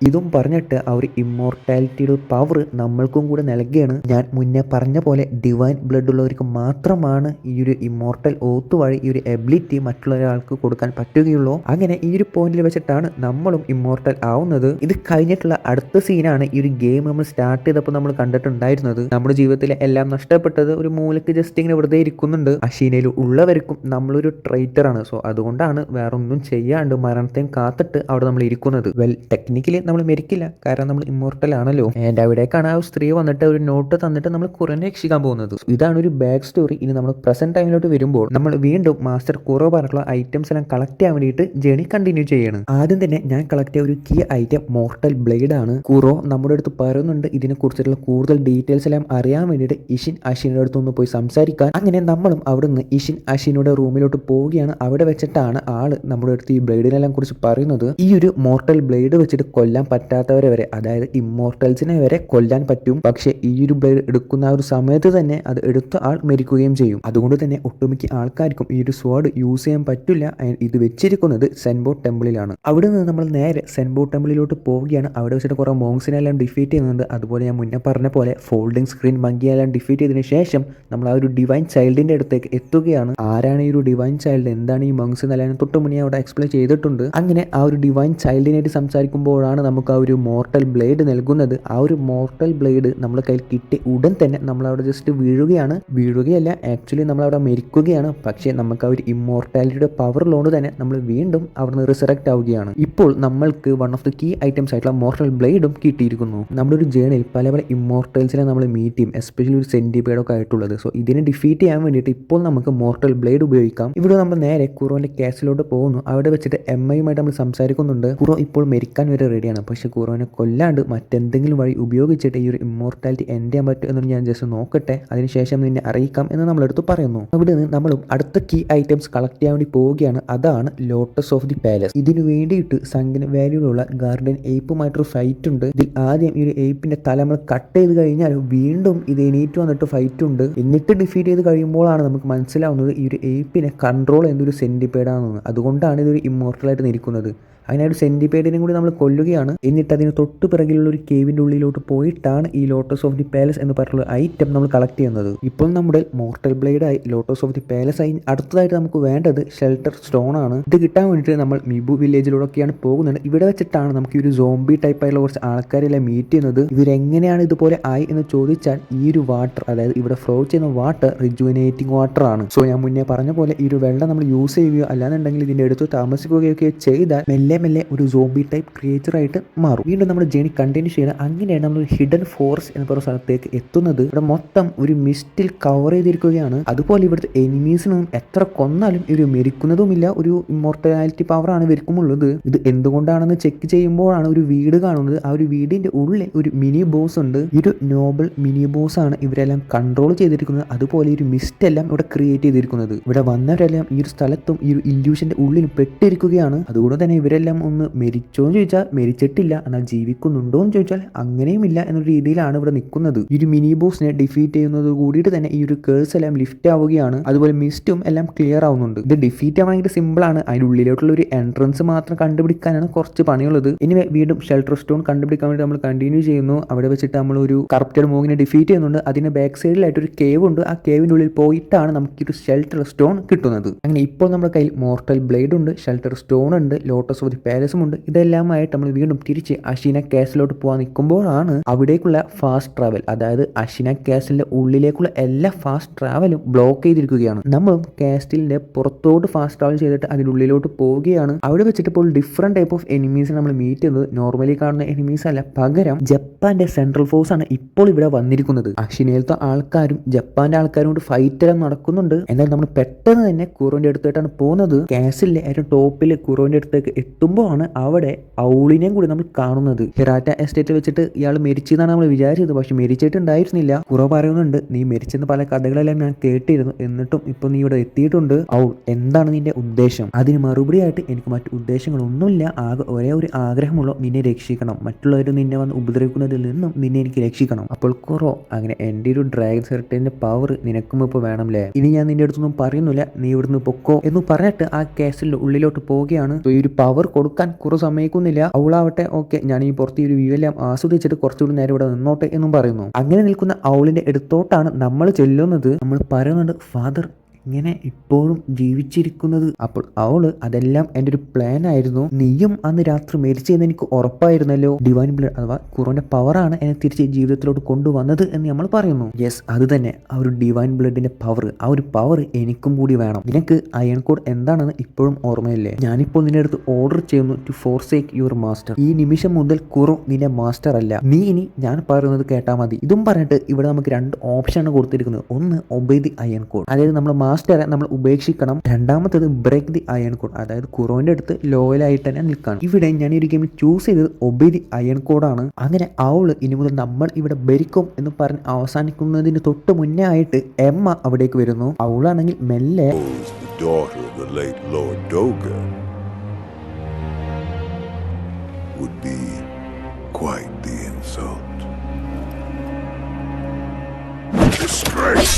ഇതും പറഞ്ഞിട്ട് ആ ഒരു ഇമ്മോർട്ടാലിറ്റിയുടെ പവർ നമ്മൾക്കും കൂടെ നൽകുകയാണ്. ഞാൻ മുന്നേ പറഞ്ഞ പോലെ ഡിവൈൻ ബ്ലഡ് ഉള്ളവർക്ക് മാത്രമാണ് ഈ ഒരു ഇമ്മോർട്ടൽ ഓത്ത് വഴി ഈ ഒരു എബിലിറ്റി മറ്റുള്ള ഒരാൾക്ക് കൊടുക്കാൻ പറ്റുകയുള്ളൂ. അങ്ങനെ ഈ ഒരു പോയിന്റിൽ വെച്ചിട്ടാണ് നമ്മളും ഇമ്മോർട്ടൽ ആവുന്നത്. ഇത് കഴിഞ്ഞിട്ടുള്ള അടുത്ത സീനാണ് ഈ ഒരു ഗെയിം നമ്മൾ സ്റ്റാർട്ട് ചെയ്തപ്പോൾ നമ്മൾ കണ്ടിട്ടുണ്ടായിരുന്നത്. നമ്മുടെ ജീവിതത്തിലെ എല്ലാം നഷ്ടപ്പെട്ടത് ഒരു മൂലക്ക് ജസ്റ്റ് ഇങ്ങനെ വെറുതെ ഇരിക്കുന്നുണ്ട്. അഷീനയിൽ ഉള്ളവർക്കും നമ്മളൊരു ട്രൈറ്ററാണ്. സോ അതുകൊണ്ടാണ് വേറെ ഒന്നും ചെയ്യാണ്ട് മരണത്തെയും കാത്തിട്ട് അവിടെ നമ്മൾ ഇരിക്കുന്നത്. വെൽ ടെക്നിക്കലി നമ്മൾ മരിക്കില്ല, കാരണം നമ്മൾ ഇമ്മോർട്ടൽ ആണല്ലോ. ആൻഡ് അവിടേക്കാണ് ആ സ്ത്രീ വന്നിട്ട് ഒരു നോട്ട് തന്നിട്ട് നമ്മൾ കുറേനെ രക്ഷിക്കാൻ പോകുന്നത്. ഇതാണ് ഒരു ബാക്ക് സ്റ്റോറി. ഇനി നമ്മൾ പ്രസന്റ് ടൈമിലോട്ട് വരുമ്പോൾ നമ്മൾ വീണ്ടും മാസ്റ്റർ കുറോ പറഞ്ഞിട്ടുള്ള ഐറ്റംസ് എല്ലാം കളക്ട് ചെയ്യാൻ വേണ്ടിയിട്ട് ജേണി കണ്ടിന്യൂ ചെയ്യണം. ആദ്യം തന്നെ ഞാൻ കളക്ട് ചെയ്ത ഒരു കീ ഐറ്റം മോർട്ടൽ ബ്ലേഡ് ആണ്. കുറോ നമ്മുടെ അടുത്ത് പറയുന്നുണ്ട് ഇതിനെ കുറിച്ചിട്ടുള്ള കൂടുതൽ ഡീറ്റെയിൽസ് എല്ലാം അറിയാൻ വേണ്ടിയിട്ട് ഇഷിൻ അഷിനോട് അടുത്തൊന്ന് പോയി സംസാരിക്കാൻ. അങ്ങനെ നമ്മളും അവിടുന്ന് ഇഷിൻ അഷിനോടെ റൂമിലോട്ട് പോവുകയാണ്. അവിടെ വെച്ചിട്ടാണ് ആള് നമ്മുടെ അടുത്ത് ഈ ബ്ലേഡിനെല്ലാം കുറിച്ച് പറയുന്നത്. ഈ ഒരു മോർട്ടൽ ബ്ലേഡ് വെച്ചിട്ട് കൊല്ലാൻ പറ്റാത്തവരെ വരെ, അതായത് ഇമ്മോർട്ടൽസിനെ വരെ കൊല്ലാൻ പറ്റും. പക്ഷേ ഈ ഒരു ബ്ലേഡ് എടുക്കുന്ന ആ ഒരു സമയത്ത് തന്നെ അത് എടുത്ത ആൾ മരിക്കുകയും ചെയ്യും. അതുകൊണ്ട് തന്നെ ഒട്ടുമിക്ക ആൾക്കാർക്കും ഈ ഒരു സ്വാഡ് യൂസ് ചെയ്യാൻ പറ്റില്ല. ഇത് വെച്ചിരിക്കുന്നത് സെൻബോ ടെമ്പിളിലാണ്. അവിടെ നിന്ന് നമ്മൾ നേരെ സെൻബോ ടെമ്പിളിലോട്ട് പോവുകയാണ്. അവിടെ വെച്ചിട്ട് കുറെ മോങ്സിനെല്ലാം ഡിഫീറ്റ് ചെയ്യുന്നുണ്ട്. അതുപോലെ ഞാൻ മുന്നേ പറഞ്ഞ പോലെ ഫോൾഡിംഗ് സ്ക്രീൻ മങ്കിയെല്ലാം ഡിഫീറ്റ് ചെയ്തതിനു ശേഷം നമ്മൾ ആ ഒരു ഡിവൈൻ ചൈൽഡിന്റെ അടുത്തേക്ക് എത്തുകയാണ്. ആരാണ് ഈ ഒരു ഡിവൈൻ ചൈൽഡ്, എന്താണ് ഈ മങ്സ് എന്നെല്ലാം തൊട്ട് മുന്നേ അവിടെ എക്സ്പ്ലെയിൻ ചെയ്തിട്ടുണ്ട്. അങ്ങനെ ആ ഒരു ഡിവൈൻ ചൈൽഡിനായിട്ട് സംസാരിക്കുമ്പോഴാണ് നമുക്ക് ആ ഒരു മോർട്ടൽ ബ്ലേഡ് നൽകുന്നത്. ആ ഒരു മോർട്ടൽ ബ്ലേഡ് നമ്മുടെ കയ്യിൽ കിട്ടിയ ഉടൻ തന്നെ നമ്മൾ അവിടെ ജസ്റ്റ് വീഴുകയല്ല, ആക്ച്വലി നമ്മൾ അവിടെ മരിക്കുകയാണ്. പക്ഷേ നമുക്ക് ആ ഒരു ഇമ്മോർട്ടാലിറ്റിയുടെ പവർ ഉള്ളതുകൊണ്ട് തന്നെ നമ്മൾ വീണ്ടും അവിടുന്ന് റിസറക്റ്റ് ആവുകയാണ്. ഇപ്പോൾ നമ്മൾക്ക് one of the key items ആയിട്ടുള്ള മോർട്ടൽ ബ്ലേഡും കിട്ടിയിരിക്കുന്നു. നമ്മുടെ ഒരു ജേണിയിൽ പല പല ഇമ്മോർട്ടൽസിനെ നമ്മൾ മീറ്റ് ചെയ്യും, എസ്പെഷ്യലി ഒരു സെന്റിപേഡൊക്കെ ആയിട്ടുള്ളത്. സോ ഇതിനെ ഡിഫീറ്റ് ചെയ്യാൻ വേണ്ടിയിട്ട് ഇപ്പോൾ നമുക്ക് മോർട്ടൽ ബ്ലേഡ് ഉപയോഗിക്കാം. ഇവിടെ നമ്മൾ നേരെ കുറോന്റെ കാസിലോട്ട് പോകുന്നു. അവിടെ വെച്ചിട്ട് എമ്മയുമായിട്ട് നമ്മൾ സംസാരിക്കുന്നുണ്ട്. കുറോ ഇപ്പോൾ മരിക്കാൻ വരെ റെഡിയാണ്. പക്ഷെ കുറോനെ കൊല്ലാണ്ട് മറ്റെന്തെങ്കിലും വഴി ഉപയോഗിച്ചിട്ട് ഈ ഒരു ഇമ്മോർട്ടാലിറ്റി എൻഡ് ചെയ്യാൻ പറ്റും എന്ന് ഞാൻ ജസ്റ്റ് നോക്കട്ടെ, അതിനുശേഷം നിന്നെ അറിയിക്കാം എന്ന് നമ്മളെടുത്ത് പറയുന്നു. അവിടെ നിന്ന് നമ്മളും അടുത്ത കീ ഐറ്റംസ് കളക്ട് ചെയ്യാൻ വേണ്ടി പോവുകയാണ്. അതാണ് ലോട്ടസ് ഓഫ് ദി പാലസ്. ഇതിനു വേണ്ടിയിട്ട് സംഗീത വാല്യൂലുള്ള ഗാർഡൻ എയ്പ്പുമായിട്ടൊരു ഫൈറ്റ് ഉണ്ട്. ഇതിൽ ആദ്യം ഈ ഒരു എയ്പ്പിന്റെ തല നമ്മൾ കട്ട് ചെയ്ത് കഴിഞ്ഞാൽ വീണ്ടും ഇത് എണീറ്റ് വന്നിട്ട് ഫൈറ്റ് ഉണ്ട്. എന്നിട്ട് ഡിഫീറ്റ് ചെയ്ത് കഴിയുമ്പോഴാണ് നമുക്ക് മനസ്സിലാവുന്നത് ഈ ഒരു എയ്പ്പിനെ കൺട്രോൾ എന്നൊരു സെന്റിപേഡാണെന്ന്. അതുകൊണ്ടാണ് ഇതൊരു ഇമ്മോർട്ടലായിട്ട് നിൽക്കുന്നത്. അങ്ങനെ ഒരു സെന്റിപേഡിനും കൂടി നമ്മൾ കൊല്ലുകയാണ്. എന്നിട്ട് അതിന് തൊട്ട് പിറകിലുള്ള ഒരു കേവിന്റെ ഉള്ളിലോട്ട് പോയിട്ടാണ് ഈ ലോട്ടസ് ഓഫ് ദി പാലസ് എന്ന് പറഞ്ഞുള്ള ഐറ്റം നമ്മൾ കളക്ട് ചെയ്യുന്നത്. ഇപ്പോൾ നമ്മുടെ മോർട്ടൽ ബ്ലേഡ് ആയി ലോട്ടസ് ഓഫ് ദി പാലസ് ആയി അടുത്തതായിട്ട് നമുക്ക് വേണ്ടത് ഷെൽട്ടർ സ്റ്റോൺ ആണ്. ഇത് കിട്ടാൻ വേണ്ടിയിട്ട് നമ്മൾ മിബു വില്ലേജിലൂടെയൊക്കെയാണ് പോകുന്നത്. ഇവിടെ വെച്ചിട്ടാണ് നമുക്ക് ഈ ഒരു സോംബി ടൈപ്പ് ആയിട്ടുള്ള കുറച്ച് ആൾക്കാരെല്ലാം മീറ്റ് ചെയ്യുന്നത്. ഇവരെങ്ങനെയാണ് ഇതുപോലെ ആയി എന്ന് ചോദിച്ചാൽ ഈ ഒരു വാട്ടർ, അതായത് ഇവിടെ ഫ്ലോ ചെയ്യുന്ന വാട്ടർ റിജുവിനേറ്റിംഗ് വാട്ടർ ആണ്. സോ ഞാൻ മുന്നേ പറഞ്ഞ പോലെ ഈ ഒരു വെള്ളം നമ്മൾ യൂസ് ചെയ്യുകയോ അല്ലാന്നുണ്ടെങ്കിൽ ഇതിന്റെ അടുത്ത് താമസിക്കുകയൊക്കെ ചെയ്താൽ മെല്ലെ ഒരു സോംബി ടൈപ്പ് ക്രിയേച്ചർ ആയിട്ട് മാറും. വീണ്ടും നമ്മൾ ജേണി കണ്ടിന്യൂ ചെയ്യണം. അങ്ങനെയാണ് നമ്മൾ ഹിഡൻ ഫോറസ്റ്റ് എന്ന് പറയുന്ന സ്ഥലത്തേക്ക് എത്തുന്നത്. ഇവിടെ മൊത്തം ഒരു മിസ്റ്റിൽ കവർ ചെയ്തിരിക്കുകയാണ്. അതുപോലെ ഇവിടുത്തെ എനിമീസിനൊന്നും എത്ര കൊന്നാലും ഇവർ മരിക്കുന്നതുമില്ല. ഒരു ഇമ്മോർട്ടാലിറ്റി പവറാണ് ഇവർക്കുമുള്ളത്. ഇത് എന്തുകൊണ്ടാണെന്ന് ചെക്ക് ചെയ്യുമ്പോഴാണ് ഒരു വീട് കാണുന്നത്. ആ ഒരു വീടിന്റെ ഉള്ളിൽ ഒരു മിനി ബോസ് ഉണ്ട്. ഈ ഒരു നോബൽ മിനി ബോസ് ആണ് ഇവരെല്ലാം കൺട്രോൾ ചെയ്തിരിക്കുന്നത്. അതുപോലെ ഒരു മിസ്റ്റ് എല്ലാം ഇവിടെ ക്രിയേറ്റ് ചെയ്തിരിക്കുന്നത്. ഇവിടെ വന്നവരെല്ലാം ഈ ഒരു സ്ഥലത്തും ഈ ഒരു ഇല്യൂഷന്റെ ഉള്ളിൽ പെട്ടിരിക്കുകയാണ്. അതുകൊണ്ട് തന്നെ ഇവരെല്ലാം ഒന്ന് മരിച്ചോ എന്ന് ചോദിച്ചാൽ മരിച്ചിട്ടില്ല, എന്നാൽ ജീവിക്കുന്നുണ്ടോ എന്ന് ചോദിച്ചാൽ അങ്ങനെയുമില്ല എന്നൊരു രീതിയിലാണ് ഇവിടെ നിൽക്കുന്നത്. ഈ ഒരു മിനി ബോസിനെ ഡിഫീറ്റ് ചെയ്യുന്നത് കൂടിയിട്ട് തന്നെ ഈ ഒരു കേഴ്സ് എല്ലാം ലിഫ്റ്റ് ആവുകയാണ്. അതുപോലെ മിസ്റ്റും എല്ലാം ക്ലിയർ ആവുന്നുണ്ട്. ഇത് ഡിഫീറ്റ് ആവാൻ ഭയങ്കര സിമ്പിൾ ആണ്. അതിൻ്റെ ഉള്ളിലോട്ടുള്ള ഒരു എൻട്രൻസ് മാത്രം കണ്ടുപിടിക്കാനാണ് കുറച്ച് പണിയുള്ളത്. ഇനി വീണ്ടും ഷെൽട്ടർ സ്റ്റോൺ കണ്ടുപിടിക്കാൻ വേണ്ടി നമ്മൾ കണ്ടിന്യൂ ചെയ്യുന്നു. അവിടെ വെച്ചിട്ട് നമ്മൾ ഒരു കറപ്റ്റഡ് മോങ്ങിനെ ഡിഫീറ്റ് ചെയ്യുന്നുണ്ട്. അതിന് ബാക്ക് സൈഡിലായിട്ട് ഒരു കേവ് ഉണ്ട്. ആ കേവിൻ്റെ ഉള്ളിൽ പോയിട്ടാണ് നമുക്ക് ഒരു ഷെൽട്ടർ സ്റ്റോൺ കിട്ടുന്നത്. അങ്ങനെ ഇപ്പോൾ നമ്മുടെ കയ്യിൽ മോർട്ടൽ ബ്ലേഡ് ഉണ്ട്, ഷെൽട്ടർ സ്റ്റോൺ ഉണ്ട്, ലോട്ടസ് ഓഫ് ദി പാലസും ഉണ്ട്. ഇതെല്ലാമായിട്ട് നമ്മൾ വീണ്ടും തിരിച്ച് അഷീന കാസിലോട്ട് പോകാൻ നിൽക്കുമ്പോഴാണ് അവിടേക്കുള്ള ഫാസ്റ്റ് ട്രാവൽ, അതായത് അഷീന കാസിലിന്റെ ഉള്ളിലേക്കുള്ള എല്ലാ ഫാസ്റ്റ് ട്രാവലും ബ്ലോക്ക് ചെയ്തിരിക്കുകയാണ്. നമ്മളും കാസ്റ്റിലിന്റെ പുറത്തോട്ട് ഫാസ്റ്റ് ട്രാവൽ ചെയ്തിട്ട് അതിൻ്റെ ഉള്ളിലോട്ട് പോവുകയാണ്. അവിടെ വെച്ചിട്ട് ഇപ്പോൾ ഡിഫറെന്റ് ടൈപ്പ് ഓഫ് എനിമീസ് നമ്മൾ മീറ്റ് ചെയ്യുന്നത് നോർമലി കാണുന്ന എനിമീസ് അല്ല, പകരം ജപ്പാന്റെ സെൻട്രൽ ഫോഴ്സ് ആണ് ഇപ്പോൾ ഇവിടെ വന്നിരിക്കുന്നത്. അഷിനയിലത്തെ ആൾക്കാരും ജപ്പാന്റെ ആൾക്കാരും കൊണ്ട് ഫൈറ്റ് എല്ലാം നടക്കുന്നുണ്ട്. എന്നാൽ നമ്മൾ പെട്ടെന്ന് തന്നെ കുറോന്റെ അടുത്തായിട്ടാണ് പോകുന്നത്. കാസിലെ ഏറ്റവും ടോപ്പിൽ കുറോന്റെ അടുത്തേക്ക് എത്തുമ്പോൾ ആണ് അവിടെ ഔളിനെയും കൂടി നമ്മൾ കാണുന്നത്. ഹിറാറ്റ എസ്റ്റേറ്റ് വെച്ചിട്ട് ഇയാൾ മരിച്ചെന്നാണ് നമ്മൾ വിചാരിച്ചത്, പക്ഷെ മരിച്ചിട്ടുണ്ടായിരുന്നില്ല. കുറോ പറയുന്നുണ്ട് നീ മരിച്ചെന്ന് പല കഥകളെല്ലാം ഞാൻ കേട്ടിരുന്നു, എന്നിട്ടും ഇപ്പൊ നീ ഇവിടെ എത്തിയിട്ടുണ്ട്. ഔൾ, എന്താണ് നിന്റെ ഉദ്ദേശം? അതിന് മറുപടിയായിട്ട് എനിക്ക് മറ്റു ഉദ്ദേശങ്ങളൊന്നുമില്ല, ആകെ ഒരേ ഒരു ആഗ്രഹമുള്ളൂ, നിന്നെ രക്ഷിക്കണം. മറ്റുള്ളവർ നിന്നെ വന്ന് ഉപദ്രവിക്കുന്നതിൽ നിന്നും നിന്നെ എനിക്ക് രക്ഷിക്കണം. അപ്പോൾ കുറോ, അങ്ങനെ എൻ്റെ ഒരു ഡ്രാഗൺ സെർട്ടിന്റെ പവർ നിനക്കും ഇപ്പോൾ വേണമല്ലേ? ഇനി ഞാൻ നിന്റെ അടുത്തൊന്നും പറയുന്നില്ല, നീ ഇവിടുന്ന് പൊക്കോ എന്ന് പറഞ്ഞിട്ട് ആ കേസിൽ ഉള്ളിലോട്ട് പോവുകയാണ്. ഈ ഒരു പവർ കൊടുക്കാൻ കുറേ സമ്മതിക്കുന്നില്ല. അവളാവട്ടെ ഓക്കെ, ഞാൻ ഈ പുറത്ത് ഈ ഒരു വ്യൂ എല്ലാം ആസ്വദിച്ചിട്ട് കുറച്ചുകൂടി നേരം ഇവിടെ നിന്നോട്ടെ എന്നും പറയുന്നു. അങ്ങനെ നിൽക്കുന്ന ഔളിന്റെ അടുത്തോട്ടാണ് നമ്മൾ ചെല്ലുന്നത്. നമ്മൾ പറയുന്നുണ്ട്, ഫാദർ ഇങ്ങനെ ഇപ്പോഴും ജീവിച്ചിരിക്കുന്നത്? അപ്പോൾ അവള് അതെല്ലാം എൻ്റെ ഒരു പ്ലാൻ ആയിരുന്നു, നീയും അന്ന് രാത്രി മരിച്ചെന്ന് എനിക്ക് ഉറപ്പായിരുന്നല്ലോ, ഡിവൈൻ ബ്ലഡ് അഥവാ ഖുറോന്റെ പവറാണ് എന്നെ തിരിച്ച് ജീവിതത്തിലോട്ട് കൊണ്ടുവന്നത് എന്ന് നമ്മൾ പറയുന്നു. യെസ്, അത് തന്നെ, ആ ഒരു ഡിവൈൻ ബ്ലഡിന്റെ പവർ, ആ ഒരു പവർ എനിക്കും കൂടി വേണം. നിനക്ക് അയൺ കോഡ് എന്താണെന്ന് ഇപ്പോഴും ഓർമ്മയില്ലേ? ഞാനിപ്പോൾ നിന്റെ അടുത്ത് ഓർഡർ ചെയ്യുന്നു ടു ഫോർസേക്ക് യുവർ മാസ്റ്റർ. ഈ നിമിഷം മുതൽ ഖുറോ നിന്റെ മാസ്റ്റർ അല്ല, നീ ഇനി ഞാൻ പറയുന്നത് കേട്ടാ മതി. ഇതും പറഞ്ഞിട്ട് ഇവിടെ നമുക്ക് 2 ഓപ്ഷനാണ് കൊടുത്തിരിക്കുന്നത്. ഒന്ന് ഒബേ ദി അയൺ കോഡ്, അതായത് നമ്മൾ മാസ്റ്ററെ നമ്മൾ ഉപേക്ഷിക്കണം. രണ്ടാമത്തേത് ബ്രേക്ക് ദി അയൺ കോഡ്, അതായത് ഖുറോന്റെ അടുത്ത് ലോയലായിട്ട് തന്നെ നിൽക്കണം. ഇവിടെ ഞാൻ ഈ ഒരു ഗെയിമിൽ ചൂസ് ചെയ്തത് ഒബേ ദി അയൺ കോഡാണ്. അങ്ങനെ അവള് ഇനി മുതൽ നമ്മൾ ഇവിടെ ഭരിക്കും എന്ന് പറഞ്ഞ് അവസാനിക്കുന്നതിന് തൊട്ട് മുന്നേ ആയിട്ട് എമ്മ അവിടേക്ക് വരുന്നു. അവളാണെങ്കിൽ മെല്ലെ daughter of the late Lord Doga would be quite the insult. Disgrace!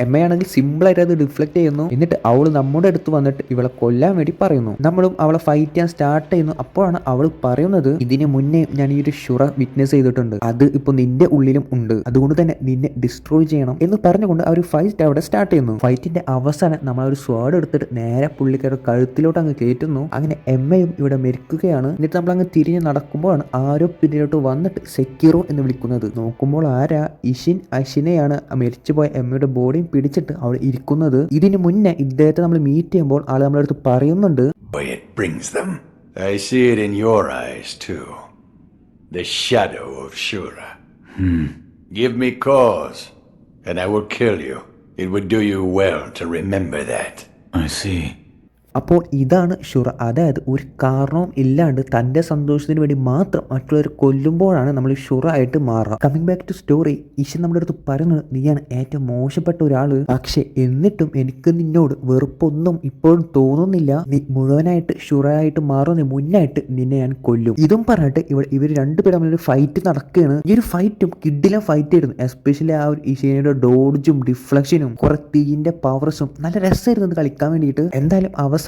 എമ്മയാണെങ്കിൽ സിമ്പിളായിട്ട് അത് ഡിഫ്ലക്ട് ചെയ്യുന്നു. എന്നിട്ട് അവൾ നമ്മുടെ അടുത്ത് വന്നിട്ട് ഇവളെ കൊല്ലാൻ വേണ്ടി പറയുന്നു. നമ്മളും അവളെ ഫൈറ്റ് ചെയ്യാൻ സ്റ്റാർട്ട് ചെയ്യുന്നു. അപ്പോഴാണ് അവൾ പറയുന്നത്, ഇതിന് മുന്നേ ഞാൻ ഈ ഒരു ഷുറ വിറ്റ്നസ് ചെയ്തിട്ടുണ്ട്, അത് ഇപ്പോൾ നിന്റെ ഉള്ളിലും ഉണ്ട്, അതുകൊണ്ട് തന്നെ നിന്നെ ഡിസ്ട്രോയ് ചെയ്യണം എന്ന് പറഞ്ഞുകൊണ്ട് ആ ഒരു ഫൈറ്റ് അവിടെ സ്റ്റാർട്ട് ചെയ്യുന്നു. ഫൈറ്റിന്റെ അവസാനം നമ്മൾ ഒരു സ്വാഡ് എടുത്തിട്ട് നേരെ പുള്ളിക്കാരുടെ കഴുത്തിലോട്ട് അങ്ങ് കയറ്റുന്നു. അങ്ങനെ എമ്മയും ഇവിടെ മരിക്കുകയാണ്. എന്നിട്ട് നമ്മൾ അങ്ങ് തിരിഞ്ഞ് നടക്കുമ്പോഴാണ് ആരോ പിന്നിലോട്ട് വന്നിട്ട് സെക്കിറോ എന്ന് വിളിക്കുന്നത്. നോക്കുമ്പോൾ ആരാ? ഇഷിൻ അഷിനെയാണ്, മരിച്ചുപോയ എമ്മയുടെ ബോഡിയും പിടിച്ചിട്ട് അവിടെ ഇരിക്കുന്നത്. ഇതിന് മുന്നേ ഇദ്ദേഹത്തെ നമ്മൾ മീറ്റ് ചെയ്യുമ്പോൾ ആൾ നമ്മുടെ അടുത്ത് പറയുന്നുണ്ട്, But it brings them. I see it in your eyes too. The shadow of Shura. Give me cause, and I will kill you. It would do you well to remember that. I see. അപ്പോൾ ഇതാണ് ഷുറ, അതായത് ഒരു കാരണവും ഇല്ലാണ്ട് തൻ്റെ സന്തോഷത്തിന് വേണ്ടി മാത്രം മറ്റുള്ളവർ കൊല്ലുമ്പോഴാണ് നമ്മൾ ഷുറ ആയിട്ട് മാറുക. കമ്മിങ് ബാക്ക് ടു സ്റ്റോറി, ഈശൻ നമ്മുടെ അടുത്ത് പറയുന്നത്, നീയാണ് ഏറ്റവും മോശപ്പെട്ട ഒരാൾ, പക്ഷെ എന്നിട്ടും എനിക്ക് നിന്നോട് വെറുപ്പൊന്നും ഇപ്പോഴും തോന്നുന്നില്ല, നീ മുഴുവനായിട്ട് ഷുറ ആയിട്ട് മാറുന്നതിന് മുന്നായിട്ട് നിന്നെ ഞാൻ കൊല്ലും. ഇതും പറഞ്ഞിട്ട് ഇവർ രണ്ടുപേരും തമ്മിലൊരു ഫൈറ്റ് നടക്കുകയാണ്. ഈ ഒരു ഫൈറ്റും കിഡിലും ഫൈറ്റ് ആയിരുന്നു. എസ്പെഷ്യലി ആ ഒരു ഈശേനയുടെ ഡോഡ്ജും ഡിഫ്ലക്ഷനും കുറെ തീന്റെ പവർസും നല്ല രസമായിരുന്നു കളിക്കാൻ വേണ്ടിയിട്ട്. എന്തായാലും അവസാനവും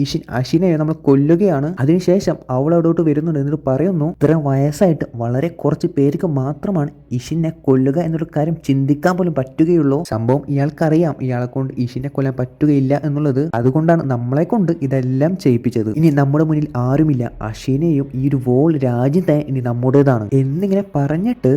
ഇഷിൻ അഷിനെ നമ്മൾ കൊല്ലുകയാണ്. അതിനുശേഷം അവൾ അവിടോട്ട് വരുന്നുണ്ട്. എന്നിട്ട് പറയുന്നു, ഇത്രയും വയസ്സായിട്ട് വളരെ കുറച്ച് പേർക്ക് മാത്രമാണ് ഇഷിനെ കൊല്ലുക എന്നൊരു കാര്യം ചിന്തിക്കാൻ പോലും പറ്റുകയുള്ളൂ. സംഭവം ഇയാൾക്കറിയാം ഇയാളെ കൊണ്ട് ഇഷിനെ കൊല്ലാൻ പറ്റുകയില്ല എന്നുള്ളത്. അതുകൊണ്ടാണ് നമ്മളെ കൊണ്ട് ഇതെല്ലാം ചെയ്യിപ്പിച്ചത്. ഇനി നമ്മുടെ മുന്നിൽ ആരുമില്ല, അഷിനെയും ഈ ഒരു വോൾ രാജ്യം തന്നെ ഇനി നമ്മുടേതാണ് എന്നിങ്ങനെ പറഞ്ഞിട്ട്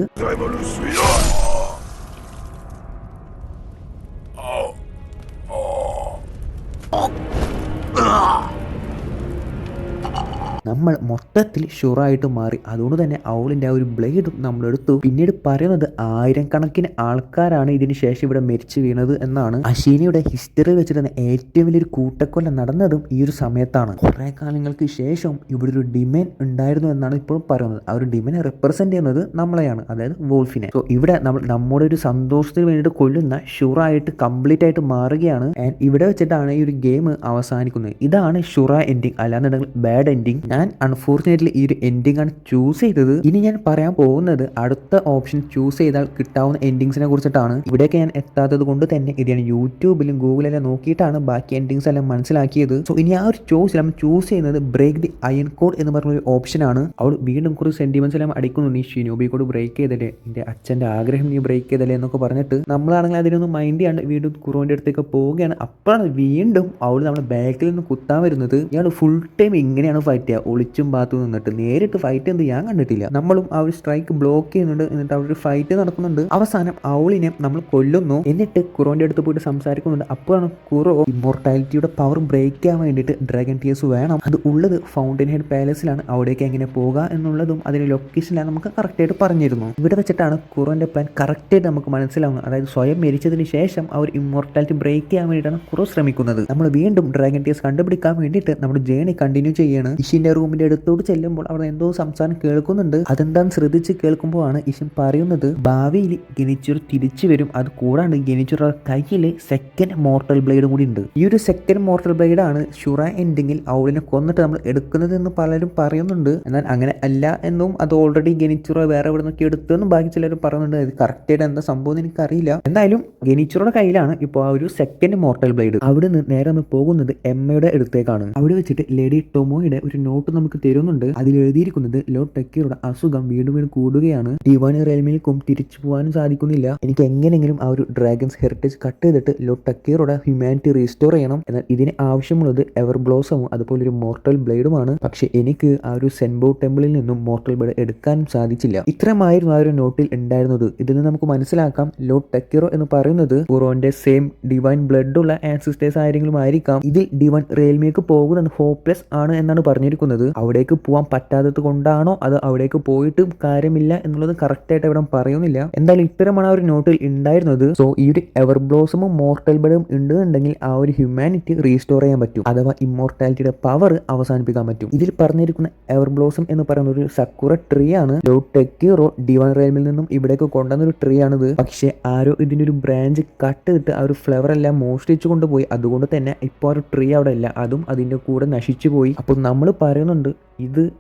നമ്മൾ മൊത്തത്തിൽ ഷുറായിട്ട് മാറി. അതുകൊണ്ട് തന്നെ അവളിൻ്റെ ആ ഒരു ബ്ലേഡും നമ്മളെടുത്തു. പിന്നീട് പറയുന്നത് 1000 ആൾക്കാരാണ് ഇതിന് ശേഷം ഇവിടെ മരിച്ചു വീണത് എന്നാണ്. അഷീനയുടെ ഹിസ്റ്ററി വെച്ചിട്ട് തന്നെ ഏറ്റവും വലിയൊരു കൂട്ടക്കൊല്ലം നടന്നതും ഈ ഒരു സമയത്താണ്. കുറെ കാലങ്ങൾക്ക് ശേഷം ഇവിടെ ഒരു ഡിമൻ ഉണ്ടായിരുന്നു എന്നാണ് ഇപ്പോഴും പറയുന്നത്. ആ ഒരു ഡിമനെ റെപ്രസെന്റ് ചെയ്യുന്നത് നമ്മളെയാണ്, അതായത് വോൾഫിനെ. സോ ഇവിടെ നമ്മൾ നമ്മുടെ ഒരു സന്തോഷത്തിന് വേണ്ടിയിട്ട് കൊല്ലുന്ന ഷുറായിട്ട് കംപ്ലീറ്റ് ആയിട്ട് മാറുകയാണ്. ആൻഡ് ഇവിടെ വെച്ചിട്ടാണ് ഈ ഒരു ഗെയിം അവസാനിക്കുന്നത്. ഇതാണ് ഷുറ എൻഡിങ്, അല്ലാന്നുണ്ടെങ്കിൽ ബാഡ് എൻഡിങ്. ഞാൻ അൺഫോർച്ചുനേറ്റ്ലി ഈ ഒരു എൻഡിങ് ആണ് ചൂസ് ചെയ്തത്. ഇനി ഞാൻ പറയാൻ പോകുന്നത് അടുത്ത ഓപ്ഷൻ ചൂസ് ചെയ്താൽ കിട്ടാവുന്ന എൻഡിങ്സിനെ കുറിച്ചിട്ടാണ്. ഇവിടേക്ക് ഞാൻ എത്താത്തത് കൊണ്ട് തന്നെ ഇത് ഞാൻ യൂട്യൂബിലും ഗൂഗിളിലും നോക്കിയിട്ടാണ് ബാക്കി എൻഡിങ്സ് എല്ലാം മനസ്സിലാക്കിയത്. സോ ഇനി ആ ഒരു ചോയ്സിൽ നമ്മൾ ചൂസ് ചെയ്യുന്നത് ബ്രേക്ക് ദി അയൺ കോഡ് എന്ന് പറഞ്ഞൊരു ഓപ്ഷനാണ്. അവൾ വീണ്ടും കുറച്ച് സെന്റിമെന്റ്സ് എല്ലാം അടിക്കുന്നു, നീ ഷിനോബി കോഡ് ബ്രേക്ക് ചെയ്തല്ലേ, നിന്റെ അച്ഛൻ്റെ ആഗ്രഹം നീ ബ്രേക്ക് ചെയ്തല്ലേ എന്നൊക്കെ പറഞ്ഞിട്ട്. നമ്മളാണെങ്കിൽ അതിനൊന്നും മൈൻഡ് ചെയ്യാണ്ട് വീണ്ടും ഖുറോന്റെ അടുത്തേക്ക് പോവുകയാണ്. അപ്പോഴാണ് വീണ്ടും അവൾ നമ്മുടെ ബാക്കിൽ നിന്ന് കുത്താൻ വരുന്നത്. ഇയാൾ ഫുൾ ടൈം ഇങ്ങനെയാണ് ഫൈറ്റ് ചെയ്യുക, ഒളിച്ചും ഭാഗത്തും നിന്നിട്ട്. നേരിട്ട് ഫൈറ്റ് എന്ത് ഞാൻ കണ്ടിട്ടില്ല. നമ്മളും ആ ഒരു സ്ട്രൈക്ക് ബ്ലോക്ക് ചെയ്യുന്നുണ്ട്. എന്നിട്ട് അവിടെ ഒരു ഫൈറ്റ് നടക്കുന്നുണ്ട്. അവസാനം അവളിനെ നമ്മൾ കൊല്ലുന്നു. എന്നിട്ട് ഖുറോന്റെ അടുത്ത് പോയിട്ട് സംസാരിക്കുന്നുണ്ട്. അപ്പോഴാണ് ഖുറോ ഇമ്മോർട്ടാലിറ്റിയുടെ പവർ ബ്രേക്ക് ചെയ്യാൻ വേണ്ടിയിട്ട് ഡ്രാഗൺ ടീയേഴ്സ് വേണം, അത് ഉള്ളത് ഫൗണ്ടൻ ഹെഡ് പാലസിലാണ്, അവിടേക്ക് എങ്ങനെ പോകുക എന്നുള്ളതും അതിന്റെ ലൊക്കേഷനിലാണ് നമുക്ക് കറക്റ്റായിട്ട് പറഞ്ഞിരുന്നു. ഇവിടെ വെച്ചിട്ടാണ് ഖുറോന്റെ പ്ലാൻ കറക്റ്റായിട്ട് നമുക്ക് മനസ്സിലാവുന്നത്. അതായത് സ്വയം മരിച്ചതിന് ശേഷം ആ ഒരു ഇമ്മോർട്ടാലിറ്റി ബ്രേക്ക് ചെയ്യാൻ വേണ്ടിയിട്ടാണ് ഖുറോ ശ്രമിക്കുന്നത്. നമ്മൾ വീണ്ടും ഡ്രാഗൺ ടീയേഴ്സ് കണ്ടുപിടിക്കാൻ വേണ്ടിയിട്ട് നമ്മുടെ ജേണി കണ്ടിന്യൂ ചെയ്യാണ്. ഇഷിന്റെ റൂമിന്റെ അടുത്തോട്ട് ചെല്ലുമ്പോൾ അവിടെ എന്തോ സംസാരം കേൾക്കുന്നുണ്ട്. അതെന്താന്ന് ശ്രദ്ധിച്ച് കേൾക്കുമ്പോഴാണ് ഇഷിൻ പറയുന്നത്, ഭാവിയിൽ ഗെനിച്ചുർ തിരിച്ചു വരും, അത് കൂടാണ്ട് ഗെനിച്ചുറുടെ കയ്യിൽ സെക്കൻഡ് മോർട്ടൽ ബ്ലേഡും കൂടി ഉണ്ട്. ഈ ഒരു സെക്കൻഡ് മോർട്ടൽ ബ്ലേഡ് ആണ് ഷുറ എൻഡിങ്ങിൽ അവളിനെ കൊന്നിട്ട് നമ്മൾ എടുക്കുന്നത് എന്ന് പലരും പറയുന്നുണ്ട്. എന്നാൽ അങ്ങനെ അല്ല എന്നും അത് ഓൾറെഡി ഗെനിച്ചുറ വേറെ എവിടെ നിന്നൊക്കെ എടുത്തെന്നും ബാക്കി ചിലർ പറയുന്നുണ്ട്. അത് കറക്റ്റായിട്ട് എന്താ സംഭവം എനിക്കറിയില്ല. എന്തായാലും ഗെനിച്ചുറുടെ കയ്യിലാണ് ഇപ്പോൾ ആ ഒരു സെക്കൻഡ് മോർട്ടൽ ബ്ലേഡ്. അവിടെ നിന്ന് നേരെ നമ്മൾ പോകുന്നത് എമ്മയുടെ അടുത്തേക്കാണ്. അവിടെ വെച്ചിട്ട് ലേഡി ടൊമോയുടെ ഒരു നോട്ട് നമുക്ക് തരുന്നുണ്ട്. അതിൽ എഴുതിയിരിക്കുന്നത് ലോർഡ് ടെക്കീറോയുടെ അസുഖം വീണ്ടും വീണ്ടും കൂടുകയാണ്, ഡിവൈൻ റെയിൽമിലേക്കും തിരിച്ചു പോകാനും സാധിക്കുന്നില്ല, എനിക്ക് എങ്ങനെയെങ്കിലും ആ ഒരു ഡ്രാഗൺസ് ഹെറിറ്റേജ് കട്ട് ചെയ്തിട്ട് ലോർഡ് ടെക്കീറോയുടെ ഹ്യൂമാനിറ്റി റീസ്റ്റോർ ചെയ്യണം. എന്നാൽ ഇതിന് ആവശ്യമുള്ളത് എവർ ബ്ലോസമും അതുപോലെ ഒരു മോർട്ടൽ ബ്ലേഡുമാണ്. പക്ഷെ എനിക്ക് ആ ഒരു സെൻബോ ടെമ്പിളിൽ നിന്നും മോർട്ടൽ ബ്ലേഡ് എടുക്കാനും സാധിച്ചില്ല. ഇത്രമായിരുന്നു ആ ഒരു നോട്ടിൽ ഉണ്ടായിരുന്നത്. ഇതിൽ നിന്ന് നമുക്ക് മനസ്സിലാക്കാം ലോർഡ് ടെക്കീറോ എന്ന് പറയുന്നത് കുറോന്റെ സെയിം ഡിവൈൻ ബ്ലഡ് ഉള്ള ആൻസിസ്റ്റേഴ്സ് ആരെങ്കിലും ആയിരിക്കാം. ഇതിൽ ഡിവൈൻ റെയിൽമിലേക്ക് പോകുന്നത് ഹോപ്പ്ലെസ് ആണ് എന്നാണ് പറഞ്ഞിരിക്കുന്നത്. അവിടേക്ക് പോകാൻ പറ്റാത്തത് കൊണ്ടാണോ അത് അവിടേക്ക് പോയിട്ടും കാര്യമില്ല എന്നുള്ളത് കറക്റ്റ് ആയിട്ട് ഇവിടെ പറയുന്നില്ല. എന്തായാലും ഇത്തരമാണ് ആ ഒരു നോട്ടിൽ ഉണ്ടായിരുന്നത്. സോ ഈ ഒരു എവർ ബ്ലോസമും മോർട്ടൽ ബ്ലഡും ഉണ്ടെന്നുണ്ടെങ്കിൽ ആ ഒരു ഹ്യൂമാനിറ്റി റീസ്റ്റോർ ചെയ്യാൻ പറ്റും, അഥവാ ഇമ്മോർട്ടാലിറ്റിയുടെ പവർ അവസാനിപ്പിക്കാൻ പറ്റും. ഇതിൽ പറഞ്ഞിരിക്കുന്ന എവർ ബ്ലോസം എന്ന് പറയുന്ന ഒരു സക്കുറ ട്രീ ആണ്. ലോർഡ് ടെക്കീറോ ഡിവൈൻ റെയിൽമിൽ നിന്നും ഇവിടേക്ക് കൊണ്ടുവന്ന ഒരു ട്രീ ആണിത്. പക്ഷെ ആരോ ഇതിന്റെ ഒരു ബ്രാഞ്ച് കട്ട് ചെയ്തിട്ട് ആ ഒരു ഫ്ലവർ എല്ലാം മോഷ്ടിച്ചു കൊണ്ടുപോയി. അതുകൊണ്ട് തന്നെ ഇപ്പോൾ ഒരു ട്രീ അവിടെ ഇല്ല, അതും അതിന്റെ കൂടെ നശിച്ചു പോയി. അപ്പോൾ നമ്മൾ പറയുന്നുണ്ട്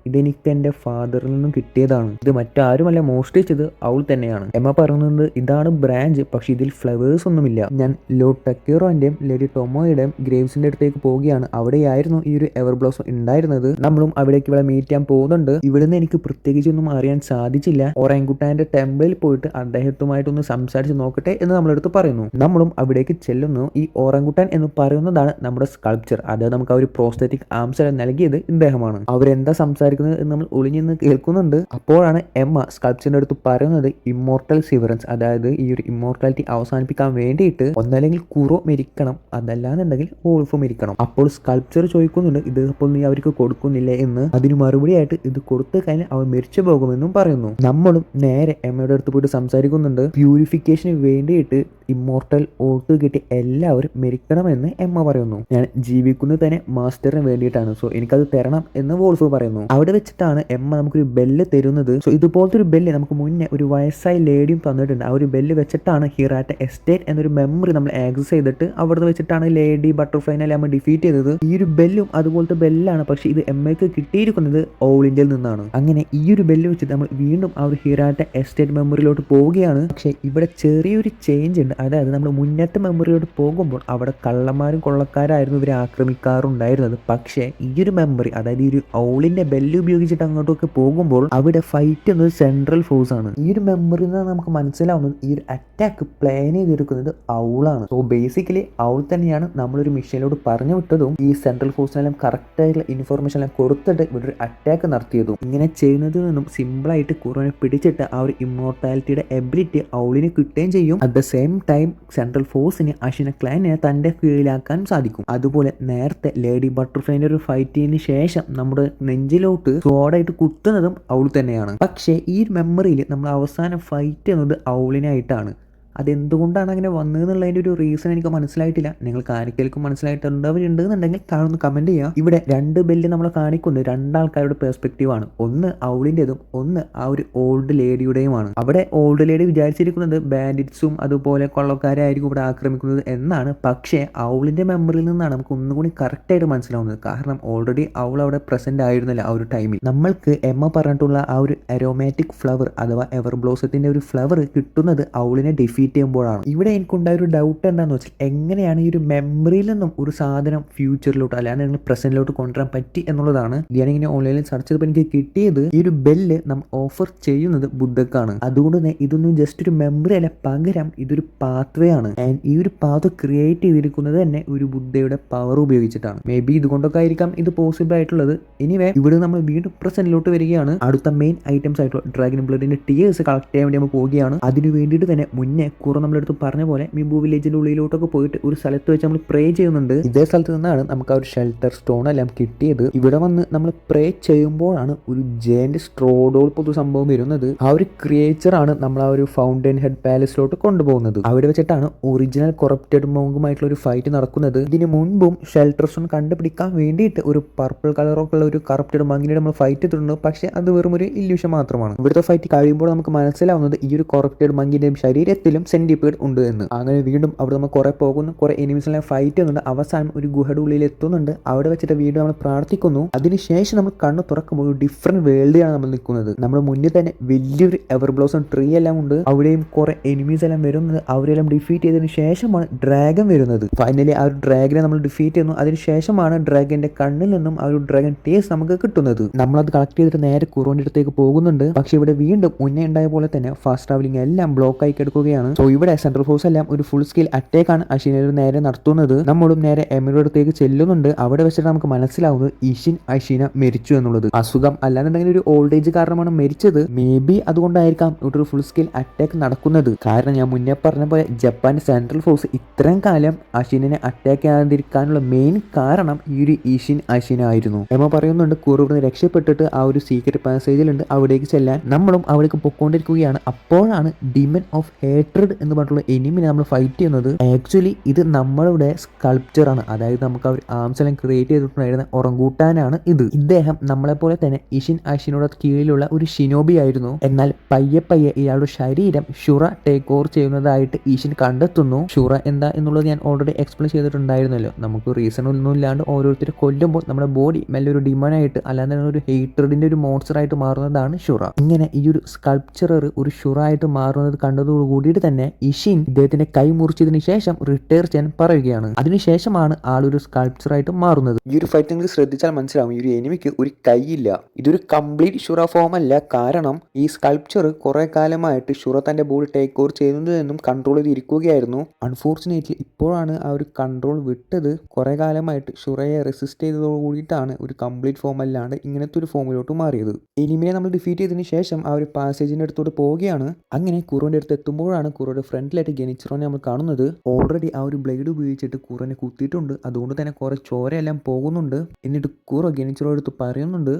ഇതെനിക്ക് എൻ്റെ ഫാദറിൽ നിന്നും കിട്ടിയതാണ്, ഇത് മറ്റാരുമല്ല മോഷ്ടിച്ചത് അവൾ തന്നെയാണ്. എമ്മ പറയുന്നത് ഇതാണ് ബ്രാഞ്ച്, പക്ഷെ ഇതിൽ ഫ്ലവേഴ്സ് ഒന്നുമില്ല. ഞാൻ ലോർഡ് ടെക്കീറോന്റെയും ലേഡി ടൊമോയുടെയും ഗ്രേവ്സിന്റെ അടുത്തേക്ക് പോവുകയാണ്. അവിടെയായിരുന്നു ഈ ഒരു എവർ ബ്ലോസം ഉണ്ടായിരുന്നത്. നമ്മളും അവിടേക്ക് ഇവിടെ മീറ്റ് ചെയ്യാൻ പോകുന്നുണ്ട്. ഇവിടുന്ന് എനിക്ക് പ്രത്യേകിച്ചൊന്നും അറിയാൻ സാധിച്ചില്ല. ഓറാങ്കുട്ടാന്റെ ടെമ്പിളിൽ പോയിട്ട് അദ്ദേഹത്തുമായിട്ടൊന്ന് സംസാരിച്ച് നോക്കട്ടെ എന്ന് നമ്മളെടുത്ത് പറയുന്നു. നമ്മളും അവിടേക്ക് ചെല്ലുന്നു. ഈ ഓറാങ്കുട്ടാൻ എന്ന് പറയുന്നതാണ് നമ്മുടെ സ്കൾപ്ചർ. അത് നമുക്ക് ആ ഒരു പ്രോസ്തെറ്റിക് ആംസ് നൽകിയത് ഇദ്ദേഹമാണ്. അവരെന്താ സംസാരിക്കുന്നത് എന്ന് നമ്മൾ ഒളിഞ്ഞെന്ന് കേൾക്കുന്നുണ്ട്. അപ്പോഴാണ് എമ്മ സ്കൾപ്ചറിന്റെ അടുത്ത് പറയുന്നത് ഇമ്മോർട്ടൽ സിവറൻസ്, അതായത് ഈ ഒരു ഇമ്മോർട്ടാലിറ്റി അവസാനിപ്പിക്കാൻ വേണ്ടിയിട്ട് ഒന്നല്ലെങ്കിൽ കുറോ മരിക്കണം, അതല്ലാന്നുണ്ടെങ്കിൽ വോൾഫ് മരിക്കണം. അപ്പോൾ സ്കൾപ്ചർ ചോദിക്കുന്നുണ്ട് ഇത് അപ്പോൾ നീ അവർക്ക് കൊടുക്കുന്നില്ലേ എന്ന്. അതിന് മറുപടിയായിട്ട് ഇത് കൊടുത്തു കഴിഞ്ഞാൽ അവർ മരിച്ചു പോകുമെന്നും പറയുന്നു. നമ്മളും നേരെ എമ്മയുടെ അടുത്ത് പോയിട്ട് സംസാരിക്കുന്നുണ്ട്. പ്യൂരിഫിക്കേഷന് വേണ്ടിയിട്ട് ഇമ്മോർട്ടൽ ഓർത്ത് കിട്ടി എല്ലാവരും മരിക്കണമെന്ന് എമ്മ പറയുന്നു. ഞാൻ ജീവിക്കുന്നത് തന്നെ മാസ്റ്ററിന് വേണ്ടിയിട്ടാണ്, സോ എനിക്കത് തരണം എന്ന് വോൾഫ് പറയുന്നു. അവിടെ വെച്ചിട്ടാണ് എമ്മ നമുക്കൊരു ബെല്ല് തരുന്നത്. സോ ഇതുപോലത്തെ ഒരു ബെല്ല് നമുക്ക് മുന്നേ ഒരു വയസ്സായ ലേഡിയും തന്നിട്ടുണ്ട്. ആ ഒരു ബെല്ല് വെച്ചിട്ടാണ് ഹിറാറ്റ എസ്റ്റേറ്റ് എന്നൊരു മെമ്മറി നമ്മൾ ആക്സസ് ചെയ്തിട്ട് അവിടെ വെച്ചിട്ടാണ് ലേഡി ബട്ടർഫ്ലൈനെ നമ്മൾ ഡിഫീറ്റ് ചെയ്തത്. ഈ ഒരു ബെല്ലും അതുപോലത്തെ ബെല്ലാണ്, പക്ഷെ ഇത് എമ്മയ്ക്ക് കിട്ടിയിരിക്കുന്നത് ഓൾ ഇന്ത്യയിൽ നിന്നാണ്. അങ്ങനെ ഈ ഒരു ബെല്ല് വെച്ചിട്ട് നമ്മൾ വീണ്ടും ആ ഒരു ഹിറാറ്റ എസ്റ്റേറ്റ് മെമ്മറിയിലോട്ട് പോവുകയാണ്. പക്ഷെ ഇവിടെ ചെറിയൊരു ചേഞ്ച് ഉണ്ട്. അതായത് നമ്മൾ മുന്നത്തെ മെമ്മറിയോട്ട് പോകുമ്പോൾ അവിടെ കള്ളന്മാരും കൊള്ളക്കാരായിരുന്നു ഇവരെ ആക്രമിക്കാറുണ്ടായിരുന്നത്. പക്ഷേ ഈ ഒരു മെമ്മറി, അതായത് ഈ ഒരു ഔളിന്റെ ബെല്ല് ഉപയോഗിച്ചിട്ട് അങ്ങോട്ടൊക്കെ പോകുമ്പോൾ അവിടെ ഫൈറ്റ് എന്നത് സെൻട്രൽ ഫോഴ്സ് ആണ്. ഈ ഒരു മെമ്മറിയിൽ നിന്ന് നമുക്ക് മനസ്സിലാവുന്നത് ഈ ഒരു അറ്റാക്ക് പ്ലാൻ ചെയ്തിരിക്കുന്നത് ഔളാണ്. സോ ബേസിക്കലി ഔൾ തന്നെയാണ് നമ്മളൊരു മിഷനിലോട്ട് പറഞ്ഞു വിട്ടതും ഈ സെൻട്രൽ ഫോഴ്സിനെല്ലാം കറക്റ്റ് ആയിട്ടുള്ള ഇൻഫർമേഷൻ എല്ലാം കൊടുത്തിട്ട് ഇവിടെ ഒരു അറ്റാക്ക് നടത്തിയതും. ഇങ്ങനെ ചെയ്യുന്നതിൽ നിന്നും സിമ്പിളായിട്ട് കുറവിനെ പിടിച്ചിട്ട് ആ ഒരു ഇമ്മോർട്ടാലിറ്റിയുടെ എബിലിറ്റി ഔളിന് കിട്ടുകയും ചെയ്യും. At the same time central ഫോഴ്സിന് അഷിന ക്ലാനിനെ തന്റെ കീഴിലാക്കാൻ സാധിക്കും. അതുപോലെ നേരത്തെ ലേഡി ബട്ടർഫ്ലൈന്റെ ഒരു ഫൈറ്റിന് ശേഷം നമ്മുടെ നെഞ്ചിലോട്ട് സ്വാഡായിട്ട് കുത്തുന്നതും ഔൾ തന്നെയാണ്. പക്ഷേ ഈ മെമ്മറിയിൽ നമ്മൾ അവസാനം ഫൈറ്റ് ചെയ്യുന്നത് ഔളിനായിട്ടാണ്. അതെന്തുകൊണ്ടാണ് അങ്ങനെ വന്നതെന്നുള്ളതിൻ്റെ ഒരു റീസൺ എനിക്ക് മനസ്സിലായിട്ടില്ല. നിങ്ങൾക്ക് ആർക്കെങ്കിലും മനസ്സിലായിട്ടുണ്ടവരുണ്ടെന്നുണ്ടെങ്കിൽ താഴെ കമൻറ്റ് ചെയ്യുക. ഇവിടെ രണ്ട് ബെല്ല് നമ്മളെ കാണിക്കുന്നത് രണ്ടാൾക്കാരുടെ പെർസ്പെക്റ്റീവ് ആണ്. ഒന്ന് ഔളിൻ്റെതും ഒന്ന് ആ ഒരു ഓൾഡ് ലേഡിയുടെയുമാണ്. അവിടെ ഓൾഡ് ലേഡി വിചാരിച്ചിരിക്കുന്നത് ബാൻഡിറ്റ്സും അതുപോലെ കൊള്ളക്കാരായിരിക്കും ഇവിടെ ആക്രമിക്കുന്നത് എന്നാണ്. പക്ഷേ ഔളിൻ്റെ മെമ്മറിയിൽ നിന്നാണ് നമുക്ക് ഒന്നുകൂടി കറക്റ്റായിട്ട് മനസ്സിലാവുന്നത്. കാരണം ഓൾറെഡി ഔൾ അവിടെ പ്രസന്റ് ആയിരുന്നില്ല ആ ഒരു ടൈമിൽ. നമ്മൾക്ക് എമ്മ പറഞ്ഞിട്ടുള്ള ആ ഒരു അരോമാറ്റിക് ഫ്ലവർ അഥവാ എവർ ബ്ലോസത്തിൻ്റെ ഒരു ഫ്ലവർ കിട്ടുന്നത് ഔളിനെ ഡിഫീറ്റ് ചെയ്യുമ്പോഴാണ്. ഇവിടെ എനിക്കുണ്ടായ ഒരു ഡൗട്ട് എന്താണെന്ന് വെച്ചാൽ എങ്ങനെയാണ് ഈ ഒരു മെമ്മറിയിൽ നിന്നും ഒരു സാധനം ഫ്യൂച്ചറിലോട്ട് അല്ലാതെ നിങ്ങൾ പ്രസന്റിലോട്ട് കൊണ്ടുവരാൻ പറ്റി എന്നുള്ളതാണ്. ഞാനിങ്ങനെ ഓൺലൈനിൽ സെർച്ച് ചെയ്തപ്പോൾ എനിക്ക് കിട്ടിയത് ഈ ഒരു ബെല്ല് നമ്മൾ ഓഫർ ചെയ്യുന്നത് ബുദ്ധക്കാണ്. അതുകൊണ്ട് തന്നെ ഇതൊന്നും ജസ്റ്റ് ഒരു മെമ്മറി അല്ല, പകരം ഇതൊരു പാത്വേ ആണ്. ആൻഡ് ഈ ഒരു പാത്ത് ക്രിയേറ്റ് ചെയ്തിരിക്കുന്നത് തന്നെ ഒരു ബുദ്ധയുടെ പവർ ഉപയോഗിച്ചിട്ടാണ്. മേ ബി ഇതുകൊണ്ടൊക്കെ ആയിരിക്കാം ഇത് പോസിബിൾ ആയിട്ടുള്ളത്. എനിവേ ഇവിടെ നമ്മൾ വീണ്ടും പ്രസന്റിലോട്ട് വരികയാണ്. അടുത്ത മെയിൻ ഐറ്റംസ് ആയിട്ടുള്ള ഡ്രാഗൺ ബ്ലഡിന്റെ ടീയേഴ്സ് കളക്ട് ചെയ്യാൻ വേണ്ടി നമ്മൾ പോവുകയാണ്. അതിന് വേണ്ടിയിട്ട് തന്നെ മുന്നേ കുറേ നമ്മളെടുത്ത് പറഞ്ഞ പോലെ മിബു വില്ലേജിന്റെ ഉള്ളിലോട്ടൊക്കെ പോയിട്ട് ഒരു സ്ഥലത്ത് വെച്ച് നമ്മൾ പ്രേ ചെയ്യുന്നുണ്ട്. ഇതേ സ്ഥലത്ത് നിന്നാണ് നമുക്ക് ആ ഒരു ഷെൽട്ടർ സ്റ്റോൺ എല്ലാം കിട്ടിയത്. ഇവിടെ വന്ന് നമ്മൾ പ്രേ ചെയ്യുമ്പോഴാണ് ഒരു ജയന്റ് സ്ട്രോഡോൾ പോലത്തെ സംഭവം വരുന്നത്. ആ ഒരു ക്രിയേച്ചർ ആണ് നമ്മൾ ആ ഒരു ഫൗണ്ടൻ ഹെഡ് പാലസിലോട്ട് കൊണ്ടുപോകുന്നത്. അവിടെ വെച്ചിട്ടാണ് ഒറിജിനൽ കൊറപ്റ്റഡ് മോങ്കുമായിട്ടുള്ള ഒരു ഫൈറ്റ് നടക്കുന്നത്. ഇതിന് മുൻപും ഷെൽട്ടർ സ്റ്റോൺ കണ്ടുപിടിക്കാൻ വേണ്ടിയിട്ട് ഒരു പർപ്പിൾ കളറൊക്കെ ഉള്ള ഒരു കറപ്റ്റഡ് മങ്ങിനെ നമ്മൾ ഫൈറ്റ് ചെയ്തിട്ടുണ്ട്. പക്ഷേ അത് വെറും ഒരു ഇല്യൂഷൻ മാത്രമാണ്. ഇവിടുത്തെ ഫൈറ്റ് കഴിയുമ്പോൾ നമുക്ക് മനസ്സിലാവുന്നത് ഈ ഒരു കൊറപ്റ്റഡ് മങ്കിന്റെയും ശരീരത്തിലും എന്തെങ്കിലും സെന്റിപീഡ് ഉണ്ട് എന്ന്. അങ്ങനെ വീണ്ടും അവിടെ നമ്മൾ കുറെ പോകുന്നു, കുറെ എനിമീസിനെ ഫൈറ്റ് ചെയ്യുന്നുണ്ട്. അവസാനം ഒരു ഗുഹയുടെ ഉള്ളിൽ എത്തുന്നുണ്ട്. അവിടെ വെച്ചിട്ട് വീണ്ടും നമ്മൾ പ്രാർത്ഥിക്കുന്നു. അതിനുശേഷം നമ്മൾ കണ്ണ് തുറക്കുമ്പോൾ ഒരു ഡിഫറെന്റ് വേൾഡിലാണ് നമ്മൾ നിൽക്കുന്നത്. നമ്മുടെ മുന്നിൽ തന്നെ വലിയൊരു എവർ ബ്ലോസം ട്രീ എല്ലാം ഉണ്ട്. അവിടെയും കുറെ എനിമീസ് എല്ലാം വരുന്നത്. അവരെല്ലാം ഡിഫീറ്റ് ചെയ്തതിനു ശേഷമാണ് ഡ്രാഗൺ വരുന്നത്. ഫൈനലി ആ ഒരു ഡ്രാഗനെ നമ്മൾ ഡിഫീറ്റ് ചെയ്യുന്നു. അതിനുശേഷമാണ് ഡ്രാഗന്റെ കണ്ണിൽ നിന്നും ആ ഒരു ഡ്രാഗൺ ടേസ്റ്റ് നമുക്ക് കിട്ടുന്നത്. നമ്മളത് കളക്ട് ചെയ്തിട്ട് നേരെ കുറുവിന്റെ അടുത്തേക്ക് പോകുന്നുണ്ട്. പക്ഷെ ഇവിടെ വീണ്ടും മുന്നേ ഉണ്ടായ പോലെ തന്നെ ഫാസ്റ്റ് ട്രാവലിംഗ് എല്ലാം ബ്ലോക്ക് ആയി കിടക്കുകയാണ്. സോ ഇവിടെ സെൻട്രൽ ഫോഴ്സ് എല്ലാം ഒരു ഫുൾ സ്കെയിൽ അറ്റാക്ക് ആണ് അഷീനയുടെ നേരെ നടത്തുന്നത്. നമ്മളും നേരെ എമിയുടെ അടുത്തേക്ക് ചെല്ലുന്നുണ്ട്. അവിടെ വെച്ചിട്ട് നമുക്ക് മനസ്സിലാവുന്നത് ഇഷിൻ അഷീന മരിച്ചു എന്നുള്ളത്. അസുഖം അല്ലാന്നുണ്ടെങ്കിൽ ഒരു ഓൾഡ് ഏജ് കാരണമാണ് മരിച്ചത്. മേ ബി അതുകൊണ്ടായിരിക്കാം ഇവിടെ ഒരു ഫുൾ സ്കെയിൽ അറ്റാക്ക് നടക്കുന്നത്. കാരണം ഞാൻ മുന്നേ പറഞ്ഞ പോലെ ജപ്പാന്റെ സെൻട്രൽ ഫോഴ്സ് ഇത്രയും കാലം അഷീനെ അറ്റാക്ക് ചെയ്യാതിരിക്കാനുള്ള മെയിൻ കാരണം ഈ ഒരു ഇഷിൻ അഷീന ആയിരുന്നു. എമ പറയുന്നുണ്ട് കുറുവിന് രക്ഷപ്പെട്ടിട്ട് ആ ഒരു സീക്രട്ട് പാസേജിലുണ്ട്, അവിടേക്ക് ചെല്ലാൻ. നമ്മളും അവിടേക്ക് പൊക്കോണ്ടിരിക്കുകയാണ്. അപ്പോഴാണ് ഡിമൻ ഓഫ് ഹേട്രഡ് എന്ന് പറഞ്ഞിട്ടുള്ള എനിമിനെ നമ്മൾ ഫൈറ്റ് ചെയ്യുന്നത്. ആക്ച്വലി ഇത് നമ്മളുടെ സ്കൾപ്ചർ ആണ്. അതായത് നമുക്ക് അവർ ആംസ് എല്ലാം ക്രിയേറ്റ് ചെയ്തിട്ടുണ്ടായിരുന്ന ഒറങ്കൂട്ടാനാണ് ഇത്. ഇദ്ദേഹം നമ്മളെ പോലെ തന്നെ ഇഷിൻ അഷിനോട് കീഴിലുള്ള ഒരു ഷിനോബി ആയിരുന്നു. എന്നാൽ പയ്യെ പയ്യെ ഇയാളുടെ ശരീരം ഷുറ ടേക്ക് ഓവർ ചെയ്യുന്നതായിട്ട് ഈഷിൻ കണ്ടെത്തുന്നു. ഷുറ എന്താ എന്നുള്ളത് ഞാൻ ഓൾറെഡി എക്സ്പ്ലെയിൻ ചെയ്തിട്ടുണ്ടായിരുന്നല്ലോ. നമുക്ക് റീസൺ ഒന്നും ഇല്ലാണ്ട് ഓരോരുത്തരെ കൊല്ലുമ്പോൾ നമ്മുടെ ബോഡി മെല്ലെ ഒരു ഡിമനായിട്ട് അല്ലാതെ ഒരു ഹേറ്ററിന്റെ ഒരു മോൺസ്റ്റർ ആയിട്ട് മാറുന്നതാണ് ഷുറ. ഇങ്ങനെ ഈ ഒരു സ്കൾപ്ചറർ ഒരു ഷുറ ആയിട്ട് മാറുന്നത് കണ്ടതോടുകൂടിയിട്ട് തന്നെ ഇഷിൻ ഇദ്ദേഹത്തിന്റെ കൈ മുറിച്ചതിന് ശേഷം റിട്ടയർ ചെയ്യാൻ പറയുകയാണ്. അതിനുശേഷമാണ് ആളൊരു സ്കൾപ്ചർ ആയിട്ട് മാറുന്നത്. ഈ ഒരു ഫൈറ്റ് നിങ്ങൾ ശ്രദ്ധിച്ചാൽ മനസ്സിലാവും, ഈ ഒരു എനിമിക്ക് ഒരു കൈയില്ല. ഇതൊരു കംപ്ലീറ്റ് ഷുറ ഫോം അല്ല. കാരണം ഈ സ്കൾപ്ചർ കുറെ കാലമായിട്ട് ഷുറ തന്റെ ബോഡി ടേക്ക് ഓവർ ചെയ്യുന്നതെന്നും കൺട്രോൾ ചെയ്തിരിക്കുകയായിരുന്നു. അൺഫോർച്ചുനേറ്റ്ലി ഇപ്പോഴാണ് ആ ഒരു കൺട്രോൾ വിട്ടത്. കുറെ കാലമായിട്ട് ഷുറയെ റെസിസ്റ്റ് ചെയ്തതോട് കൂടിയിട്ടാണ് ഒരു കംപ്ലീറ്റ് ഫോം അല്ലാണ്ട് ഇങ്ങനത്തെ ഒരു ഫോമിലോട്ട് മാറിയത്. എനിമിനെ നമ്മൾ ഡിഫീറ്റ് ചെയ്തതിനു ശേഷം ആ ഒരു പാസേജിന്റെ അടുത്തോട്ട് പോവുകയാണ്. അങ്ങനെ കുറുവിന്റെ അടുത്ത് എത്തുമ്പോഴാണ് കുറുവിന്റെ ഫ്രണ്ടിലായിട്ട് ഗെനിച്ചിറോനെ നമ്മൾ കാണുന്നത്. ഓൾറെഡി ആ ഒരു ബ്ലേഡ് ഉപയോഗിച്ചിട്ട് കുറുവിനെ കുത്തിയിട്ടുണ്ട്. അതുകൊണ്ട് തന്നെ കുറെ ചോരയെല്ലാം പോകുന്നുണ്ട്. എന്നിട്ട് കുറു ഗെനിച്ചിറോ എടുത്ത് പറയുന്നുണ്ട്,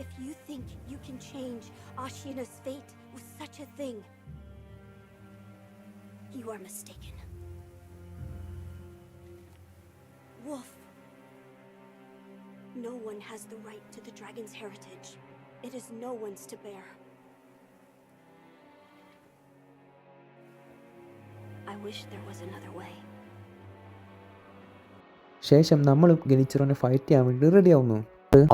If you think you can change Ashina's fate with such a thing, you are mistaken. Wolf. No one has the right to the dragon's heritage. It is no one's to bear. I wish there was another way. ശേഷം നമ്മളും ഗെനിച്ചിറോനെ fight ചെയ്യാൻ വേണ്ടി ready ആവുന്നു.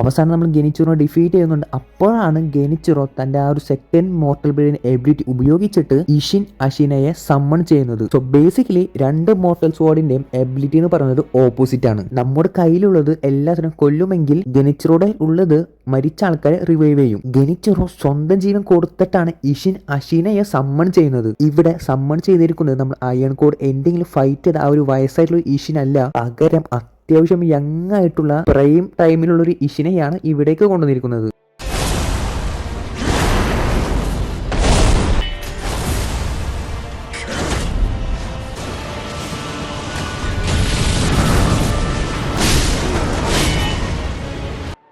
അവസാനം നമ്മൾ ഗെനിച്ചിറോ defeat ചെയ്യുന്നുണ്ട്. അപ്പോഴാണ് ഗെനിച്ചിറോ തന്റെ ആ ഒരു സെക്കൻഡ് മോർട്ടൽ ബ്ലേഡിന്റെ എബിലിറ്റി ഉപയോഗിച്ചിട്ട് ഇഷിൻ അഷിനയെ സമ്മൺ ചെയ്യുന്നത്. സോ ബേസിക്കലി രണ്ട് മോർട്ടൽ സ്വാഡിന്റെയും എബിലിറ്റി എന്ന് പറയുന്നത് ഓപ്പോസിറ്റ് ആണ്. നമ്മുടെ കയ്യിലുള്ളത് എല്ലാത്തിനും കൊല്ലുമെങ്കിൽ ഗെനിച്ചിറോയുടെ ഉള്ളത് മരിച്ച ആൾക്കാരെ റിവൈവ് ചെയ്യും. ഗെനിച്ചിറോ സ്വന്തം ജീവൻ കൊടുത്തിട്ടാണ് ഇഷിൻ അഷിനയെ സമ്മൺ ചെയ്യുന്നത്. ഇവിടെ സമ്മൺ ചെയ്തിരിക്കുന്നത് നമ്മൾ അയൺ കോഡ് എൻഡിങ്ങിൽ ഫൈറ്റ് ചെയ്ത ആ ഒരു വയസ്സായിട്ടുള്ള ഇഷിൻ അല്ല, പകരം അത്യാവശ്യം യങ് ആയിട്ടുള്ള പ്രൈം ടൈമിലുള്ള ഒരു ഇഷിനെയാണ് ഇവിടേക്ക് കൊണ്ടുവന്നിരിക്കുന്നത്.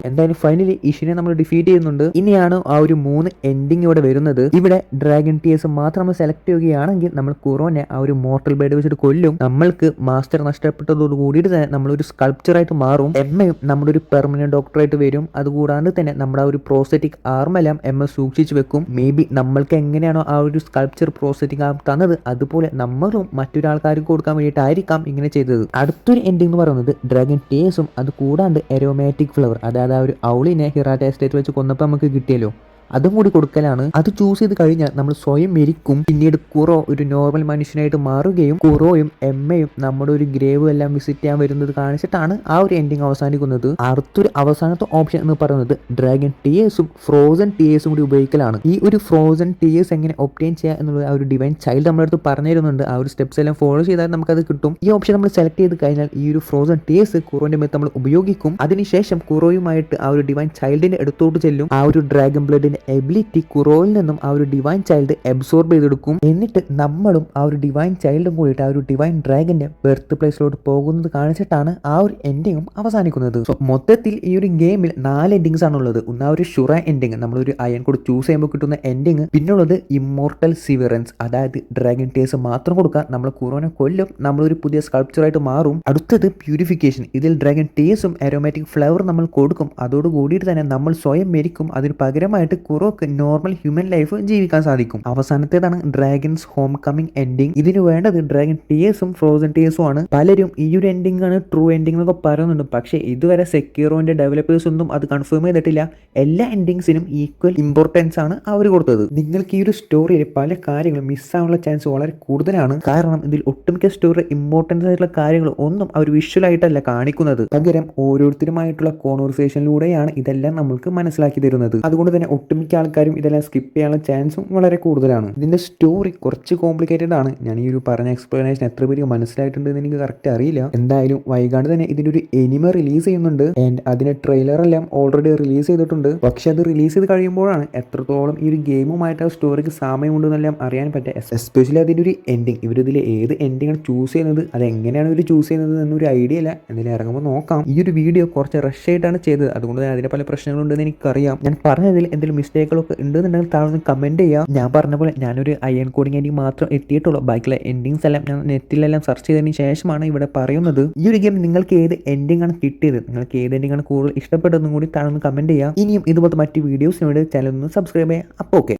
എന്തായാലും ഫൈനലി ഇഷിനെ നമ്മൾ ഡിഫീറ്റ് ചെയ്യുന്നുണ്ട്. ഇനിയാണ് ആ ഒരു 3 എൻഡിങ് ഇവിടെ വരുന്നത്. ഇവിടെ ഡ്രാഗൺ ടീയേഴ്സ് മാത്രം നമ്മൾ സെലക്ട് ചെയ്യുകയാണെങ്കിൽ നമ്മൾ കുറോനെ ആ ഒരു മോർട്ടൽ ബ്ലേഡ് വെച്ചിട്ട് കൊല്ലും. നമ്മൾക്ക് മാസ്റ്റർ നഷ്ടപ്പെട്ടതോട് കൂടിയിട്ട് തന്നെ നമ്മളൊരു സ്കൾപ്ചറായിട്ട് മാറും. എമ്മയും നമ്മുടെ ഒരു പെർമനന്റ് ഡോക്ടറായിട്ട് വരും. അതുകൂടാണ്ട് തന്നെ നമ്മുടെ ആ ഒരു പ്രോസ്തെറ്റിക് ആർമെല്ലാം എമ്മ സൂക്ഷിച്ചു വെക്കും. മേ ബി നമ്മൾക്ക് എങ്ങനെയാണോ ആ ഒരു സ്കൾപ്ചർ പ്രോസ്തെറ്റിക് ആർം തന്നത് അതുപോലെ നമ്മളും മറ്റൊരാൾക്കാർക്ക് കൊടുക്കാൻ വേണ്ടിയിട്ടായിരിക്കാം ഇങ്ങനെ ചെയ്തത്. അടുത്തൊരു എൻഡിങ് എന്ന് പറയുന്നത് ഡ്രാഗൺ ടീയേഴ്സും അത് കൂടാണ്ട് എരോമാറ്റിക് ഫ്ലവർ, അതായത് ആ ഒരു ഔളിനെ ഹിറാറ്റ എസ്റ്റേറ്റ് വെച്ച് കൊന്നപ്പോൾ നമുക്ക് കിട്ടിയല്ലോ, അതും കൂടി കൊടുക്കലാണ്. അത് ചൂസ് ചെയ്ത് കഴിഞ്ഞാൽ നമ്മൾ സ്വയം മരിക്കും. പിന്നീട് കുറോ ഒരു നോർമൽ മനുഷ്യനായിട്ട് മാറുകയും കുറോയും എമ്മയും നമ്മുടെ ഒരു ഗ്രേവ് എല്ലാം വിസിറ്റ് ചെയ്യാൻ വരുന്നത് കാണിച്ചിട്ടാണ് ആ ഒരു എൻഡിങ് അവസാനിക്കുന്നത്. അടുത്തൊരു അവസാനത്തെ ഓപ്ഷൻ എന്ന് പറയുന്നത് ഡ്രാഗൺ ടീയേഴ്സും ഫ്രോസൺ ടീയേഴ്സും കൂടി ഉപയോഗിക്കലാണ്. ഈ ഒരു ഫ്രോസൺ ടീയേഴ്സ് എങ്ങനെ ഒബ്റ്റെയിൻ ചെയ്യുക എന്നുള്ളത് ആ ഒരു ഡിവൈൻ ചൈൽഡ് നമ്മുടെ അടുത്ത് പറഞ്ഞു തരുന്നുണ്ട്. ആ ഒരു സ്റ്റെപ്സ് എല്ലാം ഫോളോ ചെയ്താൽ നമുക്കത് കിട്ടും. ഈ ഓപ്ഷൻ നമ്മൾ സെലക്ട് ചെയ്ത് കഴിഞ്ഞാൽ ഈ ഒരു ഫ്രോസൺ ടീയേഴ്സ് കുറോന്റെ മേത്ത് നമ്മൾ ഉപയോഗിക്കും. അതിനുശേഷം കുറോയുമായിട്ട് ആ ഒരു ഡിവൈൻ ചൈൽഡിന്റെ അടുത്തോട്ട് ചെല്ലും. ആ ഒരു ഡ്രാഗൺ ബ്ലഡിന്റെ എബിലിറ്റി കുറോയിൽ നിന്നും ആ ഒരു ഡിവൈൻ ചൈൽഡ് അബ്സോർബ് ചെയ്തെടുക്കും. എന്നിട്ട് നമ്മളും ആ ഒരു ഡിവൈൻ ചൈൽഡും കൂടിയിട്ട് ആ ഒരു ഡിവൈൻ ഡ്രാഗന്റെ ബർത്ത് പ്ലേസിലോട്ട് പോകുന്നത് കാണിച്ചിട്ടാണ് ആ ഒരു എൻഡിങ്ങും അവസാനിക്കുന്നത്. സോ മൊത്തത്തിൽ ഈ ഒരു ഗെയിമിൽ 4 എൻഡിങ്സ് ആണുള്ളത്. ഒന്ന് ആ ഒരു ഷുറ എൻഡിങ്, നമ്മളൊരു അയൺ കോഡ് ചൂസ് ചെയ്യുമ്പോൾ കിട്ടുന്ന എൻഡിങ്. പിന്നുള്ളത് ഇമ്മോർട്ടൽ സിവറൻസ്, അതായത് ഡ്രാഗൺ ടീയേഴ്സ് മാത്രം കൊടുക്കുക, നമ്മൾ കുറോനെ കൊല്ലും, നമ്മളൊരു പുതിയ സ്കൾപ്ചറായിട്ട് മാറും. അടുത്തത് പ്യൂരിഫിക്കേഷൻ, ഇതിൽ ഡ്രാഗൺ ടീയേഴ്സും അരോമാറ്റിക് ഫ്ലവർ നമ്മൾ കൊടുക്കും. അതോട് കൂടിയിട്ട് തന്നെ നമ്മൾ സ്വയം മരിക്കും. അതിന് പകരമായിട്ട് കുറോക്ക് നോർമൽ ഹ്യൂമൻ ലൈഫ് ജീവിക്കാൻ സാധിക്കും. അവസാനത്തേതാണ് ഡ്രാഗൺസ് ഹോം കമ്മിങ് എൻഡിങ്. ഇതിന് വേണ്ടത് ഡ്രാഗൺ ടിയേഴ്സും ഫ്രോസൺ ടിയേഴ്സും ആണ്. പലരും ഈ ഒരു എൻഡിംഗ് ആണ് ട്രൂ എൻഡിംഗ് എന്നൊക്കെ പറയുന്നുണ്ട്. പക്ഷേ ഇതുവരെ സെക്യൂറോന്റെ ഡെവലപ്പേഴ്സ് ഒന്നും അത് കൺഫേം ചെയ്തിട്ടില്ല. എല്ലാ എൻഡിങ്സിനും ഈക്വൽ ഇമ്പോർട്ടൻസ് ആണ് അവർ കൊടുത്തത്. നിങ്ങൾക്ക് ഈ ഒരു സ്റ്റോറിയിൽ പല കാര്യങ്ങളും മിസ്സാവാനുള്ള ചാൻസ് വളരെ കൂടുതലാണ്. കാരണം ഇതിൽ ഒട്ടുമിക്ക സ്റ്റോറി ഇമ്പോർട്ടൻസ് ആയിട്ടുള്ള കാര്യങ്ങൾ ഒന്നും അവർ വിഷ്വലായിട്ടല്ല കാണിക്കുന്നത്. പകരം ഓരോരുത്തരുമായിട്ടുള്ള കോൺവെർസേഷനിലൂടെയാണ് ഇതെല്ലാം നമ്മൾക്ക് മനസ്സിലാക്കി തരുന്നത്. അതുകൊണ്ട് തന്നെ ഒട്ടുമിക്ക ആൾക്കാരും ഇതെല്ലാം സ്കിപ്പ് ചെയ്യാനുള്ള ചാൻസും വളരെ കൂടുതലാണ്. ഇതിന്റെ സ്റ്റോറി കുറച്ച് കോംപ്ലിക്കേറ്റഡ് ആണ്. ഞാൻ ഈ ഒരു പറഞ്ഞ എക്സ്പ്ലനേഷൻ എത്ര പേർക്ക് മനസ്സിലായിട്ടുണ്ട് എന്ന് എനിക്ക് കറക്റ്റ് അറിയില്ല. എന്തായാലും വൈകാണ്ട് തന്നെ ഇതിന്റെ ഒരു എനിമ റിലീസ് ചെയ്യുന്നുണ്ട്. ആൻഡ് അതിന്റെ ട്രെയിലർ എല്ലാം ഓൾറെഡി റിലീസ് ചെയ്തിട്ടുണ്ട്. പക്ഷെ അത് റിലീസ് ചെയ്ത് കഴിയുമ്പോഴാണ് എത്രത്തോളം ഈ ഒരു ഗെയിമുമായിട്ട് ആ സ്റ്റോറിക്ക് സാമ്യമുണ്ടെന്നെല്ലാം അറിയാൻ പറ്റുക. എസ്പെഷ്യലി അതിന്റെ ഒരു എൻഡിങ്, ഇവരിതിൽ ഏത് എൻഡിങ് ആണ് ചൂസ് ചെയ്യുന്നത്, അത് എങ്ങനെയാണ് ഇവർ ചൂസ് ചെയ്യുന്നത് എന്നൊരു ഐഡിയ ഇല്ല. എന്തെങ്കിലും ഇറങ്ങുമ്പോൾ നോക്കാം. ഈ ഒരു വീഡിയോ കുറച്ച് റഷ് ആയിട്ടാണ് ചെയ്തത്. അതുകൊണ്ട് തന്നെ അതിന് പല പ്രശ്നങ്ങളുണ്ടെന്ന് എനിക്കറിയാം. ഞാൻ പറഞ്ഞതിൽ എന്തെങ്കിലും മിസ്റ്റേക്കുകളൊക്കെ ഉണ്ടെന്നുണ്ടെങ്കിൽ താഴെ കമന്റ് ചെയ്യാം. ഞാൻ പറഞ്ഞ പോലെ ഞാനൊരു അയൺ കോഡിങ് എൻഡിങ് മാത്രം എത്തിയിട്ടുള്ളൂ. ബാക്കിയുള്ള എൻഡിങ്സ് എല്ലാം ഞാൻ നെറ്റിലെല്ലാം സെർച്ച് ചെയ്തതിന് ശേഷമാണ് ഇവിടെ പറയുന്നത്. ഈ ഒരു ഗെയിം നിങ്ങൾക്ക് ഏത് എൻഡിംഗ് ആണ് കിട്ടിയത്, നിങ്ങൾക്ക് ഏത് എൻഡിംഗ് ആണ് കൂടുതൽ ഇഷ്ടപ്പെട്ടതെന്നും കൂടി താഴെ കമന്റ് ചെയ്യാം. ഇനിയും ഇതുപോലത്തെ മറ്റ് വീഡിയോസിന് വേണ്ടി ചാനൽ ഒന്ന് സബ്സ്ക്രൈബ് ചെയ്യാം. അപ്പോൾ ഓക്കെ.